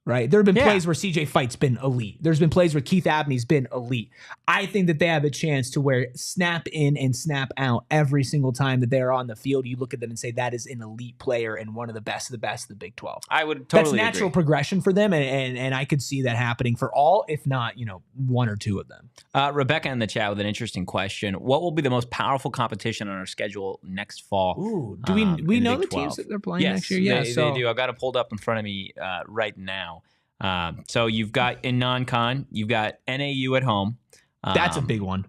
Right. There have been plays where CJ Fight's been elite. There's been plays where Keith Abney's been elite. I think that they have a chance to where snap in and snap out every single time that they're on the field. You look at them and say that is an elite player and one of the best of the Big 12. I would totally That's natural agree. progression for them. And I could see that happening for all, if not, one or two of them. Rebecca in the chat with an interesting question. What will be the most powerful competition on our schedule next fall? Ooh, do we know the Big 12? teams that they're playing Yes, next year? Yeah, they do. I've got it pulled up in front of me right now. So you've got in non-con, you've got NAU at home. That's a big one.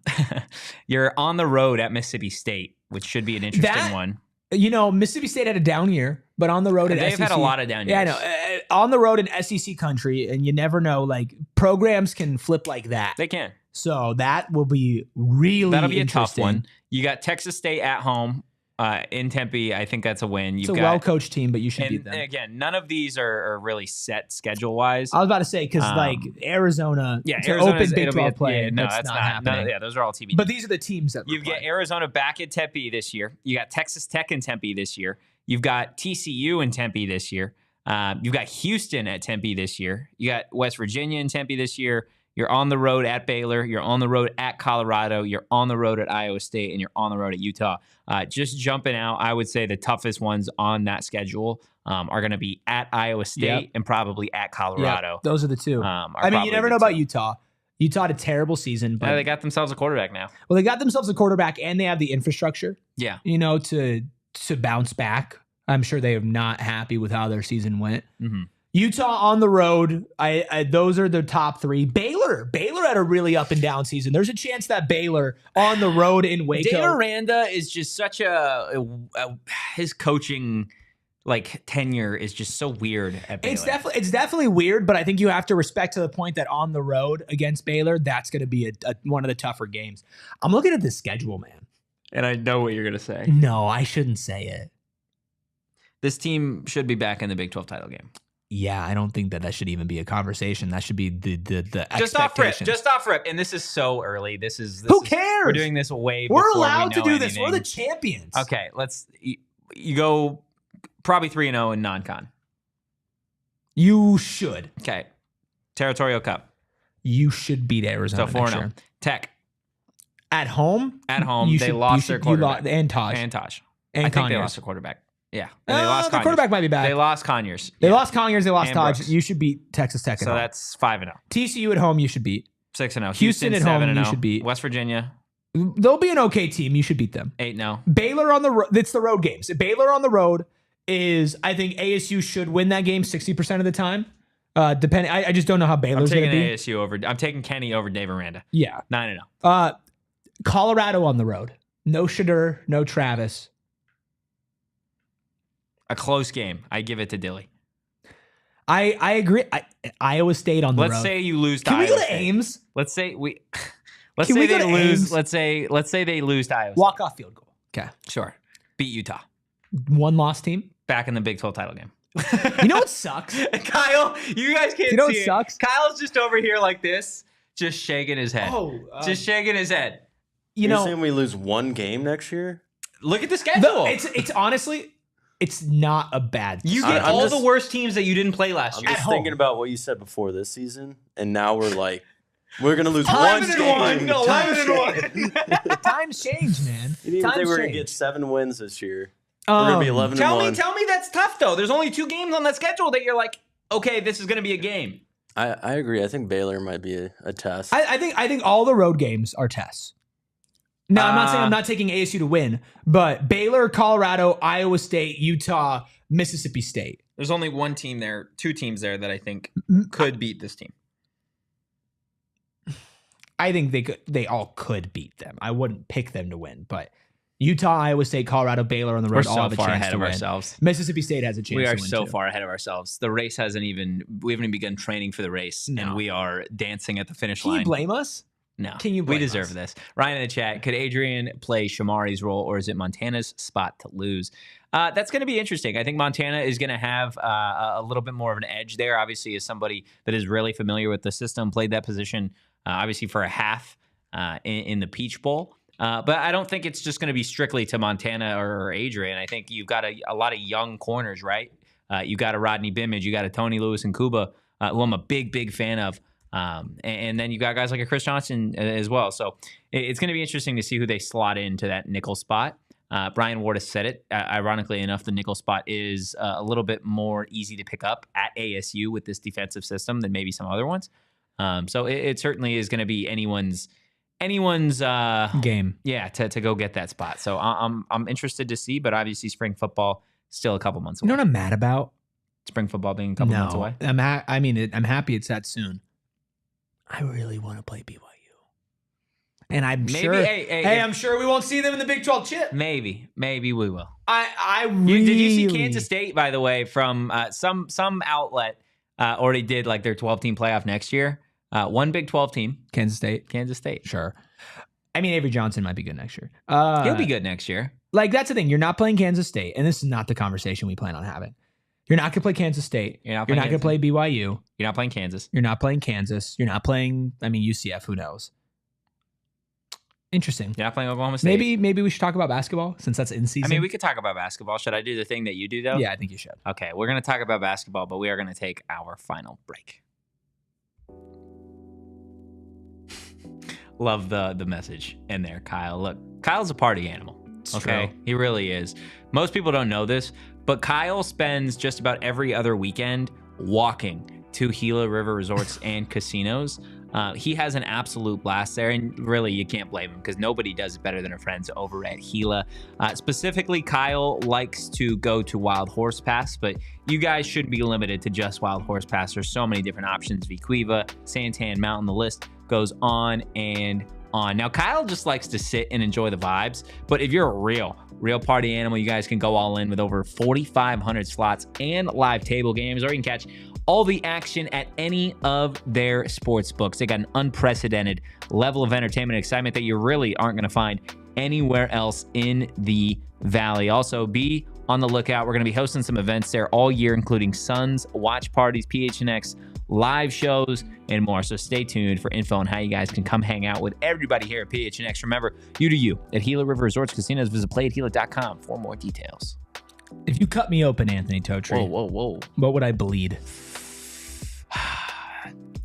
You're on the road at Mississippi State, which should be an interesting one. Mississippi State had a down year, but on the road at SEC. They've had a lot of down years. Yeah, I know. On the road in SEC country, and you never know, like, programs can flip like that. They can. So that will be really That'll be a tough interesting. one. You got Texas State at home. In Tempe, I think that's a win. It's a well-coached team, but you should beat them. And again, none of these are really set schedule-wise. I was about to say, because Arizona, open Big 12 play, that's not happening. Those are all TBD. But these are the teams that you get Arizona back at Tempe this year. You got Texas Tech in Tempe this year. You've got TCU in Tempe this year. You've got Houston at Tempe this year. You got West Virginia in Tempe this year. You're on the road at Baylor. You're on the road at Colorado. You're on the road at Iowa State, and you're on the road at Utah. Just jumping out, I would say the toughest ones on that schedule are going to be at Iowa State and probably at Colorado. Yep, those are the two. You never know about Utah. Utah had a terrible season, but they got themselves a quarterback now. Well, they got themselves a quarterback, and they have the infrastructure. Yeah, to bounce back. I'm sure they are not happy with how their season went. Mm-hmm. Utah on the road, those are the top three. Baylor had a really up and down season. There's a chance that Baylor on the road in Waco. Dave Aranda is just such his coaching tenure is just so weird at Baylor. It's definitely weird, but I think you have to respect to the point that on the road against Baylor, that's going to be one of the tougher games. I'm looking at the schedule, man. And I know what you're going to say. No, I shouldn't say it. This team should be back in the Big 12 title game. Yeah, I don't think that should even be a conversation. That should be the just off rip. And this is so early. Who cares? We're doing this way before we're allowed to do anything. this. We're the champions. Okay, you go probably 3-0 in non-con. You should. Okay. Territorial Cup. You should beat Arizona. So 4-0. Tech. At home? They lost their quarterback. And Taj. I think they lost their quarterback. Yeah. And they lost the quarterback might be back. They lost Conyers. They lost Conyers. They lost Taj. Brooks. You should beat Texas Tech at home. So that's 5-0. TCU at home, you should beat. 6-0. Houston at home, you should beat. West Virginia. They'll be an okay team. You should beat them. 8-0. Baylor on the road. It's the road games. Baylor on the road is, I think ASU should win that game 60% of the time. Depending, I just don't know how Baylor's going to be. ASU over. I'm taking Kenny over Dave Aranda. Yeah. 9-0. Colorado on the road. No Shadur, no Travis. A close game. I give it to Dilly. I agree. Iowa State on the road. Let's say you lose to Can we Iowa go to State. Ames? Let's say we Can we go they to lose. Ames? Let's say they lose to Iowa State. Walk-off field goal. Okay. Sure. Beat Utah. One loss team. Back in the Big 12 title game. You know what sucks? Kyle, you guys can't see You know what it. sucks? Kyle's just over here like this, just shaking his head. Just shaking his head. You're saying we lose one game next year? Look at the schedule. It's honestly, it's not a bad. You get all the worst teams that you didn't play last year. I'm just thinking about what you said before this season, and now we're like, we're gonna lose one game. 11-1. Times change, man. You didn't Times think we're gonna change. get 7 wins this year. We're gonna be 11-1. Tell me that's tough though. There's only 2 games on that schedule that you're like, okay, this is gonna be a game. I agree. I think Baylor might be a test. I think all the road games are tests. No, I'm not saying I'm not taking ASU to win, but Baylor, Colorado, Iowa State, Utah, Mississippi State. There's only two teams there that I think could beat this team. I think they all could beat them. I wouldn't pick them to win, but Utah, Iowa State, Colorado, Baylor on the road We're all so have a far chance ahead to of win. ourselves. Mississippi State has a chance We to are win so too. far ahead of ourselves. The race we haven't even begun training for the race, No. and we are dancing at the finish Can line. you blame us? No. Can you We blame deserve us? this. Ryan in the chat, could Adrian play Shamari's role, or is it Montana's spot to lose? That's going to be interesting. I think Montana is going to have a little bit more of an edge there, obviously, as somebody that is really familiar with the system, played that position, obviously, for a half in the Peach Bowl. But I don't think it's just going to be strictly to Montana or Adrian. I think you've got a lot of young corners, right? You got a Rodney Bimage, you got a Tony Lewis and Kuba, who I'm a big fan of. And then you got guys like a Chris Johnson as well. So it's going to be interesting to see who they slot into that nickel spot. Brian Ward has said it. Ironically enough, the nickel spot is a little bit more easy to pick up at ASU with this defensive system than maybe some other ones. So it certainly is going to be anyone's Game. Yeah, to go get that spot. So I'm interested to see, but obviously spring football still a couple months You away. know what I'm mad about? Spring football being a couple months away. I'm happy it's that soon. I really want to play BYU. And I'm sure. Hey, I'm sure we won't see them in the Big 12 chip. maybe we will. I really. Did you see Kansas State, by the way, from some outlet already did like their 12-team playoff next year? One Big 12 team, Kansas State? Kansas State. Sure. I mean, Avery Johnson might be good next year. He'll be good next year. Like, that's the thing. You're not playing Kansas State, and this is not the conversation we plan on having. You're not going to play Kansas State. You're not going to play BYU. You're not playing Kansas. You're not playing Kansas. You're not playing, UCF. Who knows? Interesting. You're not playing Oklahoma State. Maybe we should talk about basketball since that's in season. I mean, we could talk about basketball. Should I do the thing that you do, though? Yeah, I think you should. Okay, we're going to talk about basketball, but we are going to take our final break. Love the message in there, Kyle. Look, Kyle's a party animal. Okay, true. He really is. Most people don't know this, but Kyle spends just about every other weekend walking to Gila River Resorts and Casinos. He has an absolute blast there, and really you can't blame him because nobody does it better than our friends over at Gila. Specifically, Kyle likes to go to Wild Horse Pass, but you guys shouldn't be limited to just Wild Horse Pass. There's so many different options: Vequiva, Santan Mountain. The list goes on and on. Now, Kyle just likes to sit and enjoy the vibes, but if you're a real party animal, you guys can go all in with over 4,500 slots and live table games, or you can catch all the action at any of their sports books. They got an unprecedented level of entertainment and excitement that you really aren't going to find anywhere else in the Valley. Also, be on the lookout. We're going to be hosting some events there all year, including Suns watch parties, PHNX live shows, and more. So stay tuned for info on how you guys can come hang out with everybody here at PHNX. Remember, you do you at Gila River Resorts Casinos. Visit playatgila.com for more details. If you cut me open, Anthony Totri, Whoa. what would I bleed?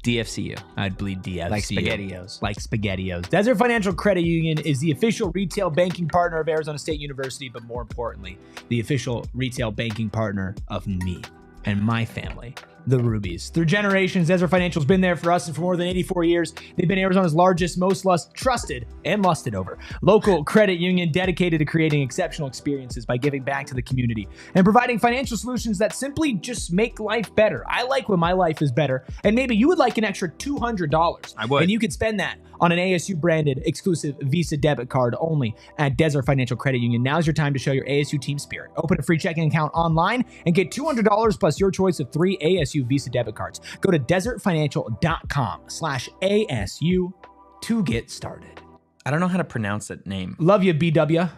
DFCU. I'd bleed DFCU. Like SpaghettiOs. Like SpaghettiOs. Desert Financial Credit Union is the official retail banking partner of Arizona State University, but more importantly, the official retail banking partner of me and my family, the Rubies. Through generations, Desert Financial's been there for us, and for more than 84 years, they've been Arizona's largest, most trusted, and lusted over local credit union dedicated to creating exceptional experiences by giving back to the community and providing financial solutions that simply just make life better. I like when my life is better, and maybe you would like an extra $200. I would. And you could spend that on an ASU branded exclusive Visa debit card only at Desert Financial Credit Union. Now's your time to show your ASU team spirit. Open a free checking account online and get $200 plus your choice of 3 ASU Visa debit cards. Go to desertfinancial.com/ASU to get started. I don't know how to pronounce that name. Love you, BW.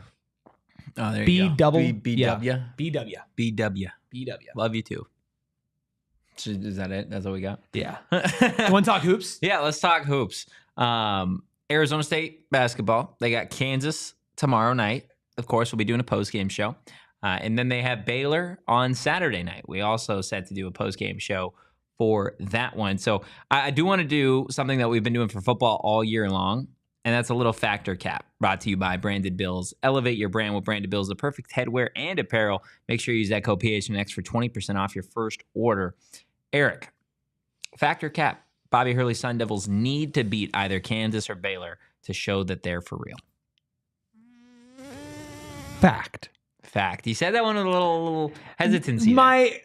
Oh, there B you go. double BW. yeah. BW. BW. BW. Love you too. Is that it? That's all we got? Yeah. Want to talk hoops? Yeah, let's talk hoops. Arizona State basketball. They got Kansas tomorrow night. Of course, we'll be doing a post-game show. And then they have Baylor on Saturday night. We also set to do a post-game show for that one. So I do want to do something that we've been doing for football all year long, and that's a little factor cap brought to you by Branded Bills. Elevate your brand with Branded Bills, the perfect headwear and apparel. Make sure you use that code PHNX for 20% off your first order. Erik, factor cap. Bobby Hurley Sun Devils need to beat either Kansas or Baylor to show that they're for real. Fact. Fact. You said that one with a little hesitancy. My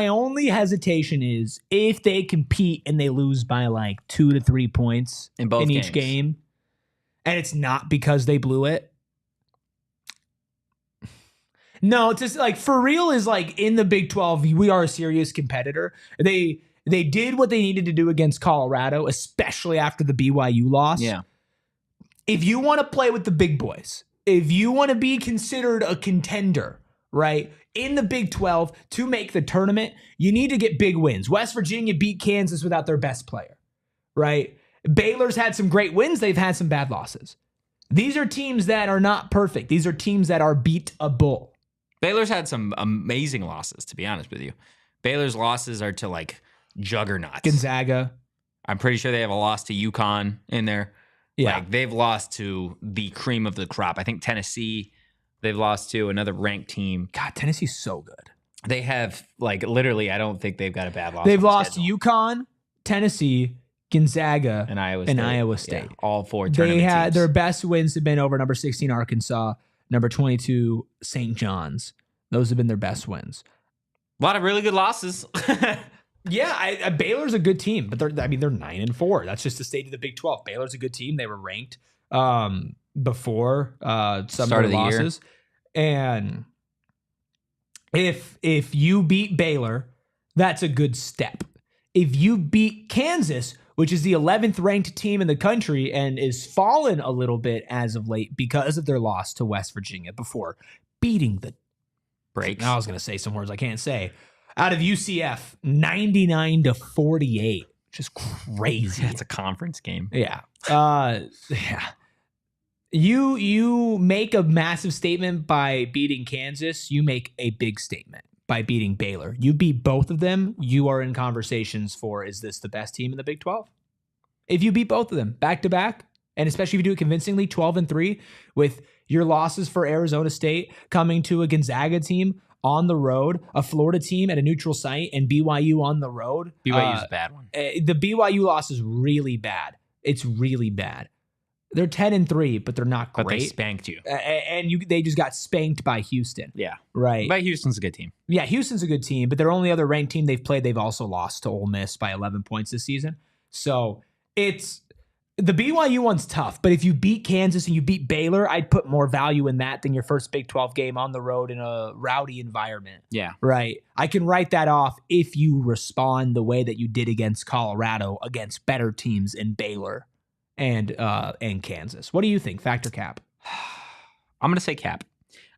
only hesitation is if they compete and they lose by like 2 to 3 points In both each games. game, and it's not because they blew it. No, it's just like for real is like in the Big 12, we are a serious competitor. They did what they needed to do against Colorado, especially after the BYU loss. Yeah. If you want to play with the big boys, if you want to be considered a contender, right, in the Big 12 to make the tournament, you need to get big wins. West Virginia beat Kansas without their best player, right? Baylor's had some great wins. They've had some bad losses. These are teams that are not perfect. These are teams that are beatable. Baylor's had some amazing losses, to be honest with you. Baylor's losses are to like juggernauts. Gonzaga. I'm pretty sure they have a loss to UConn in there. Yeah. Like they've lost to the cream of the crop. I think Tennessee, they've lost to another ranked team. God, Tennessee's so good. They have like literally, I don't think they've got a bad loss. They've on the lost to schedule. UConn, Tennessee, Gonzaga, and Iowa State. and Iowa State. Yeah, all 4 tournament They had teams. their best wins have been over number 16 Arkansas, number 22 St. John's. Those have been their best wins. A lot of really good losses. Yeah, Baylor's a good team, but they're 9-4. That's just the state of the Big 12. Baylor's a good team. They were ranked before some Start of of the the year. losses. And if you beat Baylor, that's a good step. If you beat Kansas, which is the 11th ranked team in the country and is fallen a little bit as of late because of their loss to West Virginia before beating the Breaks. I was going to say some words I can't say. Out of UCF, 99-48, which is crazy. That's a conference game. Yeah. Yeah. You make a massive statement by beating Kansas. You make a big statement by beating Baylor. You beat both of them. You are in conversations for, is this the best team in the Big 12? If you beat both of them back to back, and especially if you do it convincingly, 12-3, with your losses for Arizona State coming to a Gonzaga team on the road, a Florida team at a neutral site, and BYU on the road. BYU's a bad one. The BYU loss is really bad. It's really bad. They're 10-3, but they're not great. But they spanked you. They just got spanked by Houston. Yeah. Right. But Houston's a good team. Yeah, Houston's a good team, but their only other ranked team they've played, they've also lost to Ole Miss by 11 points this season. So it's the BYU one's tough, but if you beat Kansas and you beat Baylor, I'd put more value in that than your first Big 12 game on the road in a rowdy environment. Yeah. Right. I can write that off if you respond the way that you did against Colorado, against better teams in Baylor and Kansas. What do you think? Fact or cap? I'm going to say cap.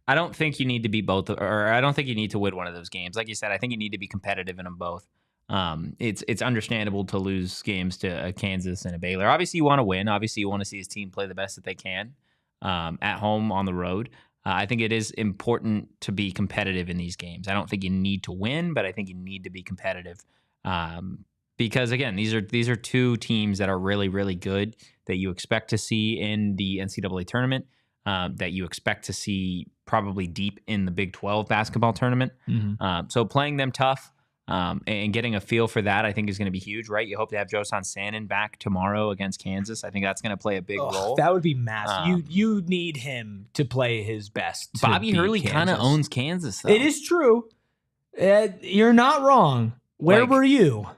I don't think you need to be both, or I don't think you need to win one of those games. Like you said, I think you need to be competitive in them both. It's understandable to lose games to a Kansas and a Baylor. Obviously, you want to win. Obviously, you want to see his team play the best that they can at home, on the road. I think it is important to be competitive in these games. I don't think you need to win, but I think you need to be competitive because, again, these are two teams that are really, really good that you expect to see in the NCAA tournament, that you expect to see probably deep in the Big 12 basketball tournament. Mm-hmm. So playing them tough. And getting a feel for that, I think, is going to be huge, right? You hope to have Joson Sanon back tomorrow against Kansas. I think that's going to play a big role. That would be massive. You need him to play his best. Bobby Hurley kind of owns Kansas, though. It is true. You're not wrong. Where were you?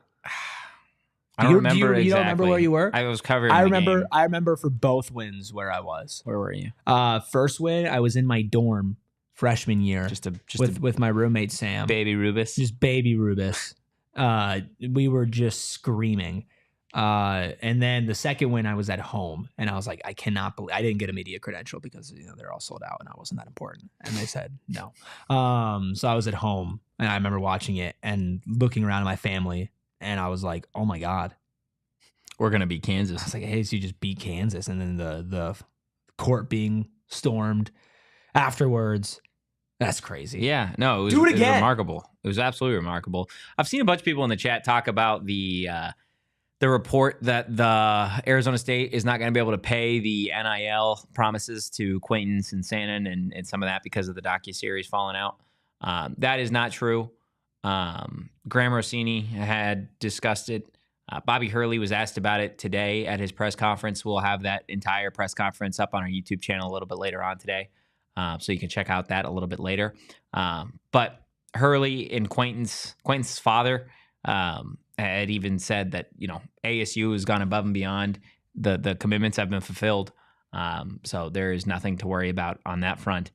I don't remember exactly. You don't remember where you were? I was covering I the remember. game. I remember for both wins where I was. Where were you? First win, I was in my dorm freshman year, Just with my roommate Sam. baby Rubus. Just baby Rubus. We were just screaming. And then the second win, I was at home, and I was like, I cannot believe I didn't get a media credential because they're all sold out, and I wasn't that important. And they said no. So I was at home, and I remember watching it and looking around at my family, and I was like, oh my god, We're gonna beat I Kansas. was like, hey, so you just beat Kansas, and then the court being stormed afterwards. That's crazy. Yeah, no, it was, Do it it was again. remarkable. It was absolutely remarkable. I've seen a bunch of people in the chat talk about the report that the Arizona State is not going to be able to pay the NIL promises to Quaintance and Sanon and some of that because of the docuseries falling out. That is not true. Graham Rossini had discussed it. Bobby Hurley was asked about it today at his press conference. We'll have that entire press conference up on our YouTube channel a little bit later on today. So you can check out that a little bit later. But Hurley and Quaintance's father had even said that, ASU has gone above and beyond. The commitments have been fulfilled. So there is nothing to worry about on that front.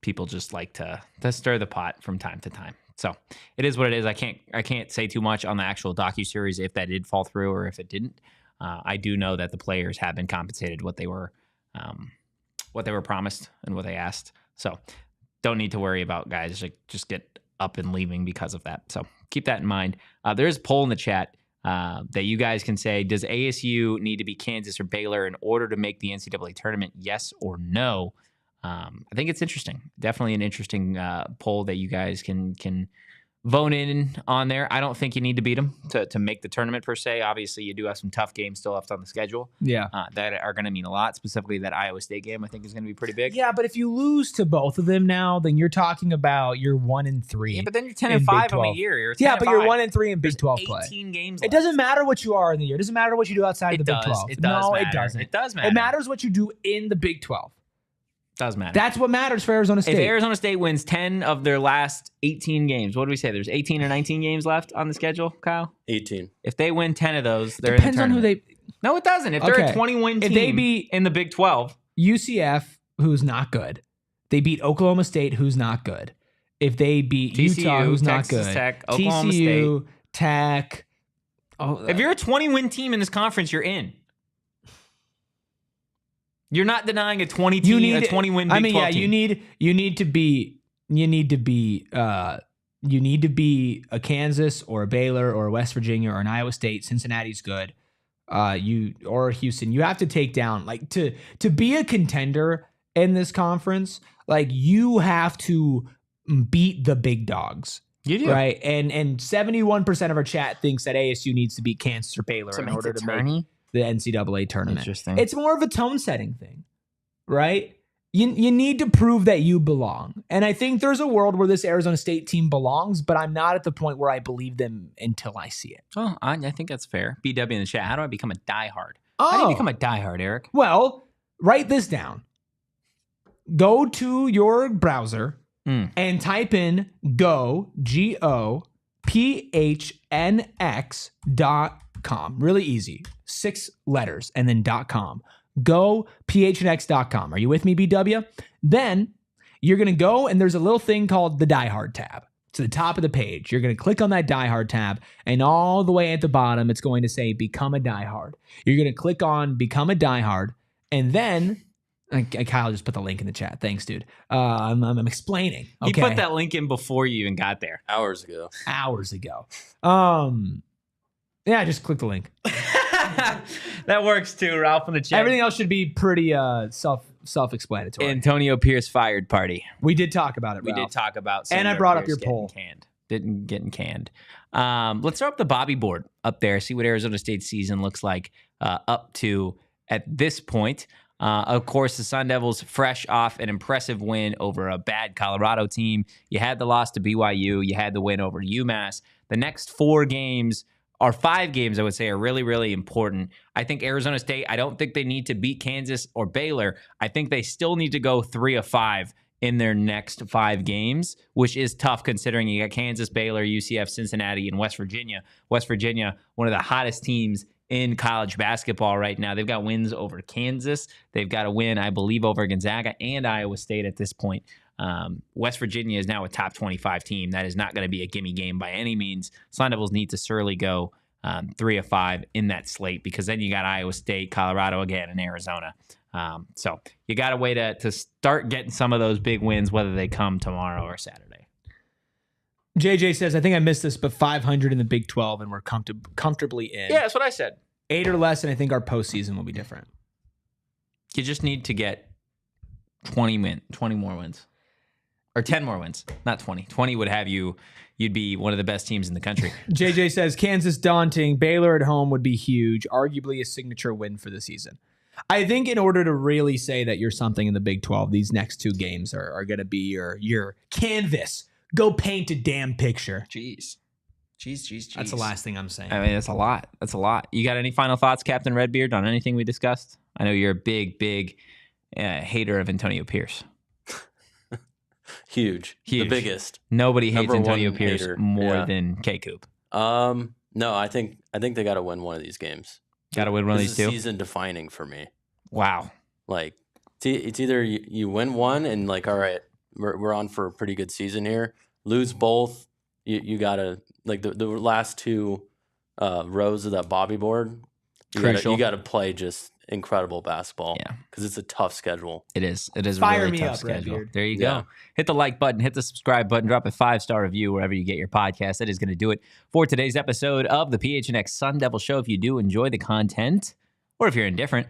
People just like to stir the pot from time to time. So it is what it is. I can't say too much on the actual docuseries if that did fall through or if it didn't. I do know that the players have been compensated what they were promised and what they asked. So don't need to worry about guys just get up and leaving because of that. So keep that in mind. There is a poll in the chat that you guys can say, does ASU need to be Kansas or Baylor in order to make the NCAA tournament? Yes or no? I think it's interesting. Definitely an interesting poll that you guys can vote in on there. I don't think you need to beat them to make the tournament per se. Obviously, you do have some tough games still left on the schedule. Yeah. That are going to mean a lot. Specifically, that Iowa State game I think is going to be pretty big. Yeah, but if you lose to both of them now, then you're talking about you're 1-3. Yeah, but then you're 10-5 on a year. You're but you're 1-3 in Big 12 play. 18 games. It doesn't matter what you are in the year. It doesn't matter what you do outside of the Big 12. It does. No, matter. it doesn't. It does matter. It matters what you do in the Big 12. Does matter. That's what matters for Arizona State. If Arizona State wins 10 of their last 18 games, what do we say? There's 18 or 19 games left on the schedule, Kyle? 18. If they win 10 of those, they're Depends in the on who tournament. they... No, it doesn't. If they're a 20-win team if they beat in the Big 12. UCF, who's not good. They beat Oklahoma State, who's not good. If they beat TCU, Utah, who's not Texas good. Tech, Oklahoma TCU, State. Tech. If you're a 20-win team in this conference, you're in. You're not denying a 20-win Big 12 team. You need to be a Kansas or a Baylor or a West Virginia or an Iowa State. Cincinnati's good. Or Houston. You have to take down to be a contender in this conference. You have to beat the big dogs. You do. Right? And 71% of our chat thinks that ASU needs to beat Kansas or Baylor in order to make the NCAA tournament. Interesting. It's more of a tone setting thing, right? You need to prove that you belong. And I think there's a world where this Arizona State team belongs, but I'm not at the point where I believe them until I see it. Oh, I think that's fair. BW in the chat. How do I become a diehard? How do you become a diehard, Erik? Well, write this down. Go to your browser and type in GoPHNX.com. Really easy. 6 letters and then .com. GoPHNX.com. Are you with me, BW? Then you're going to go and there's a little thing called the Die Hard tab. To the top of the page. You're going to click on that Die Hard tab and all the way at the bottom, it's going to say Become a Diehard. You're going to click on Become a Diehard and then Kyle just put the link in the chat. Thanks, dude. I'm explaining. Okay. He put that link in before you even got there. Hours ago. Yeah, just click the link. That works too, Ralph in the chat. Everything else should be pretty self-explanatory. Antonio Pierce fired party. We did talk about it, Ralph. We did talk about and I brought up your poll. Getting canned. Let's throw up the Bobby board up there, see what Arizona State's season looks like up to at this point. Of course, the Sun Devils fresh off an impressive win over a bad Colorado team. You had the loss to BYU. You had the win over UMass. The next 4 games, or 5 games, I would say, are really, really important. I think Arizona State, I don't think they need to beat Kansas or Baylor. I think they still need to go 3 of 5 in their next 5 games, which is tough considering you got Kansas, Baylor, UCF, Cincinnati, and West Virginia. West Virginia, one of the hottest teams in college basketball right now. They've got wins over Kansas. They've got a win, I believe, over Gonzaga and Iowa State at this point. West Virginia is now a top 25 team. That is not going to be a gimme game by any means. Sun Devils need to surely go 3 of 5 in that slate because then you got Iowa State, Colorado again, and Arizona. So you got a way to start getting some of those big wins, whether they come tomorrow or Saturday. JJ says, I think I missed this, but 500 in the Big 12 and we're comfortably in. Yeah, that's what I said. 8 or less, and I think our postseason will be different. You just need to get 20 more wins. Or 10 more wins, not 20. 20 would have you'd be one of the best teams in the country. JJ says, Kansas daunting. Baylor at home would be huge. Arguably a signature win for the season. I think in order to really say that you're something in the Big 12, these next 2 games are going to be your canvas. Go paint a damn picture. Jeez. That's the last thing I'm saying. I mean, that's a lot. You got any final thoughts, Captain Redbeard, on anything we discussed? I know you're a big hater of Antonio Pierce. Huge. The biggest. Nobody hates Number Antonio one Pierce hater. more Yeah. than K-Coop. No, I think they got to win one of these games. Got to win one of This these is two. season defining for me. Wow. Like it's either you win one and like, all right, we're on for a pretty good season here. Lose both, you gotta like the last two rows of that bobby board. Crucial. You gotta play just incredible basketball. Yeah. Because it's a tough schedule. It is. It is a Fire really me tough up, schedule. Redbeard. There you Yeah. go. Hit the like button, hit the subscribe button, drop a 5-star review wherever you get your podcast. That is going to do it for today's episode of the PHNX Sun Devil Show. If you do enjoy the content, or if you're indifferent,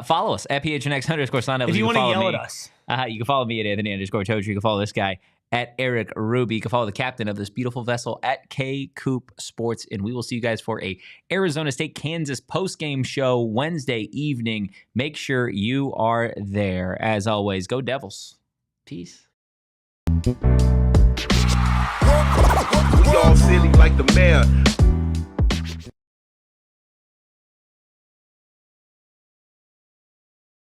follow us at PHNX_Sun Devils. If you want to follow yell me. at us. You can follow me at Anthony_Totri. You can follow this guy at Erik Ruby. You can follow the captain of this beautiful vessel at K-Coop Sports. And we will see you guys for a Arizona State Kansas post-game show Wednesday evening. Make sure you are there. As always, go Devils. Peace. We all silly like the mayor.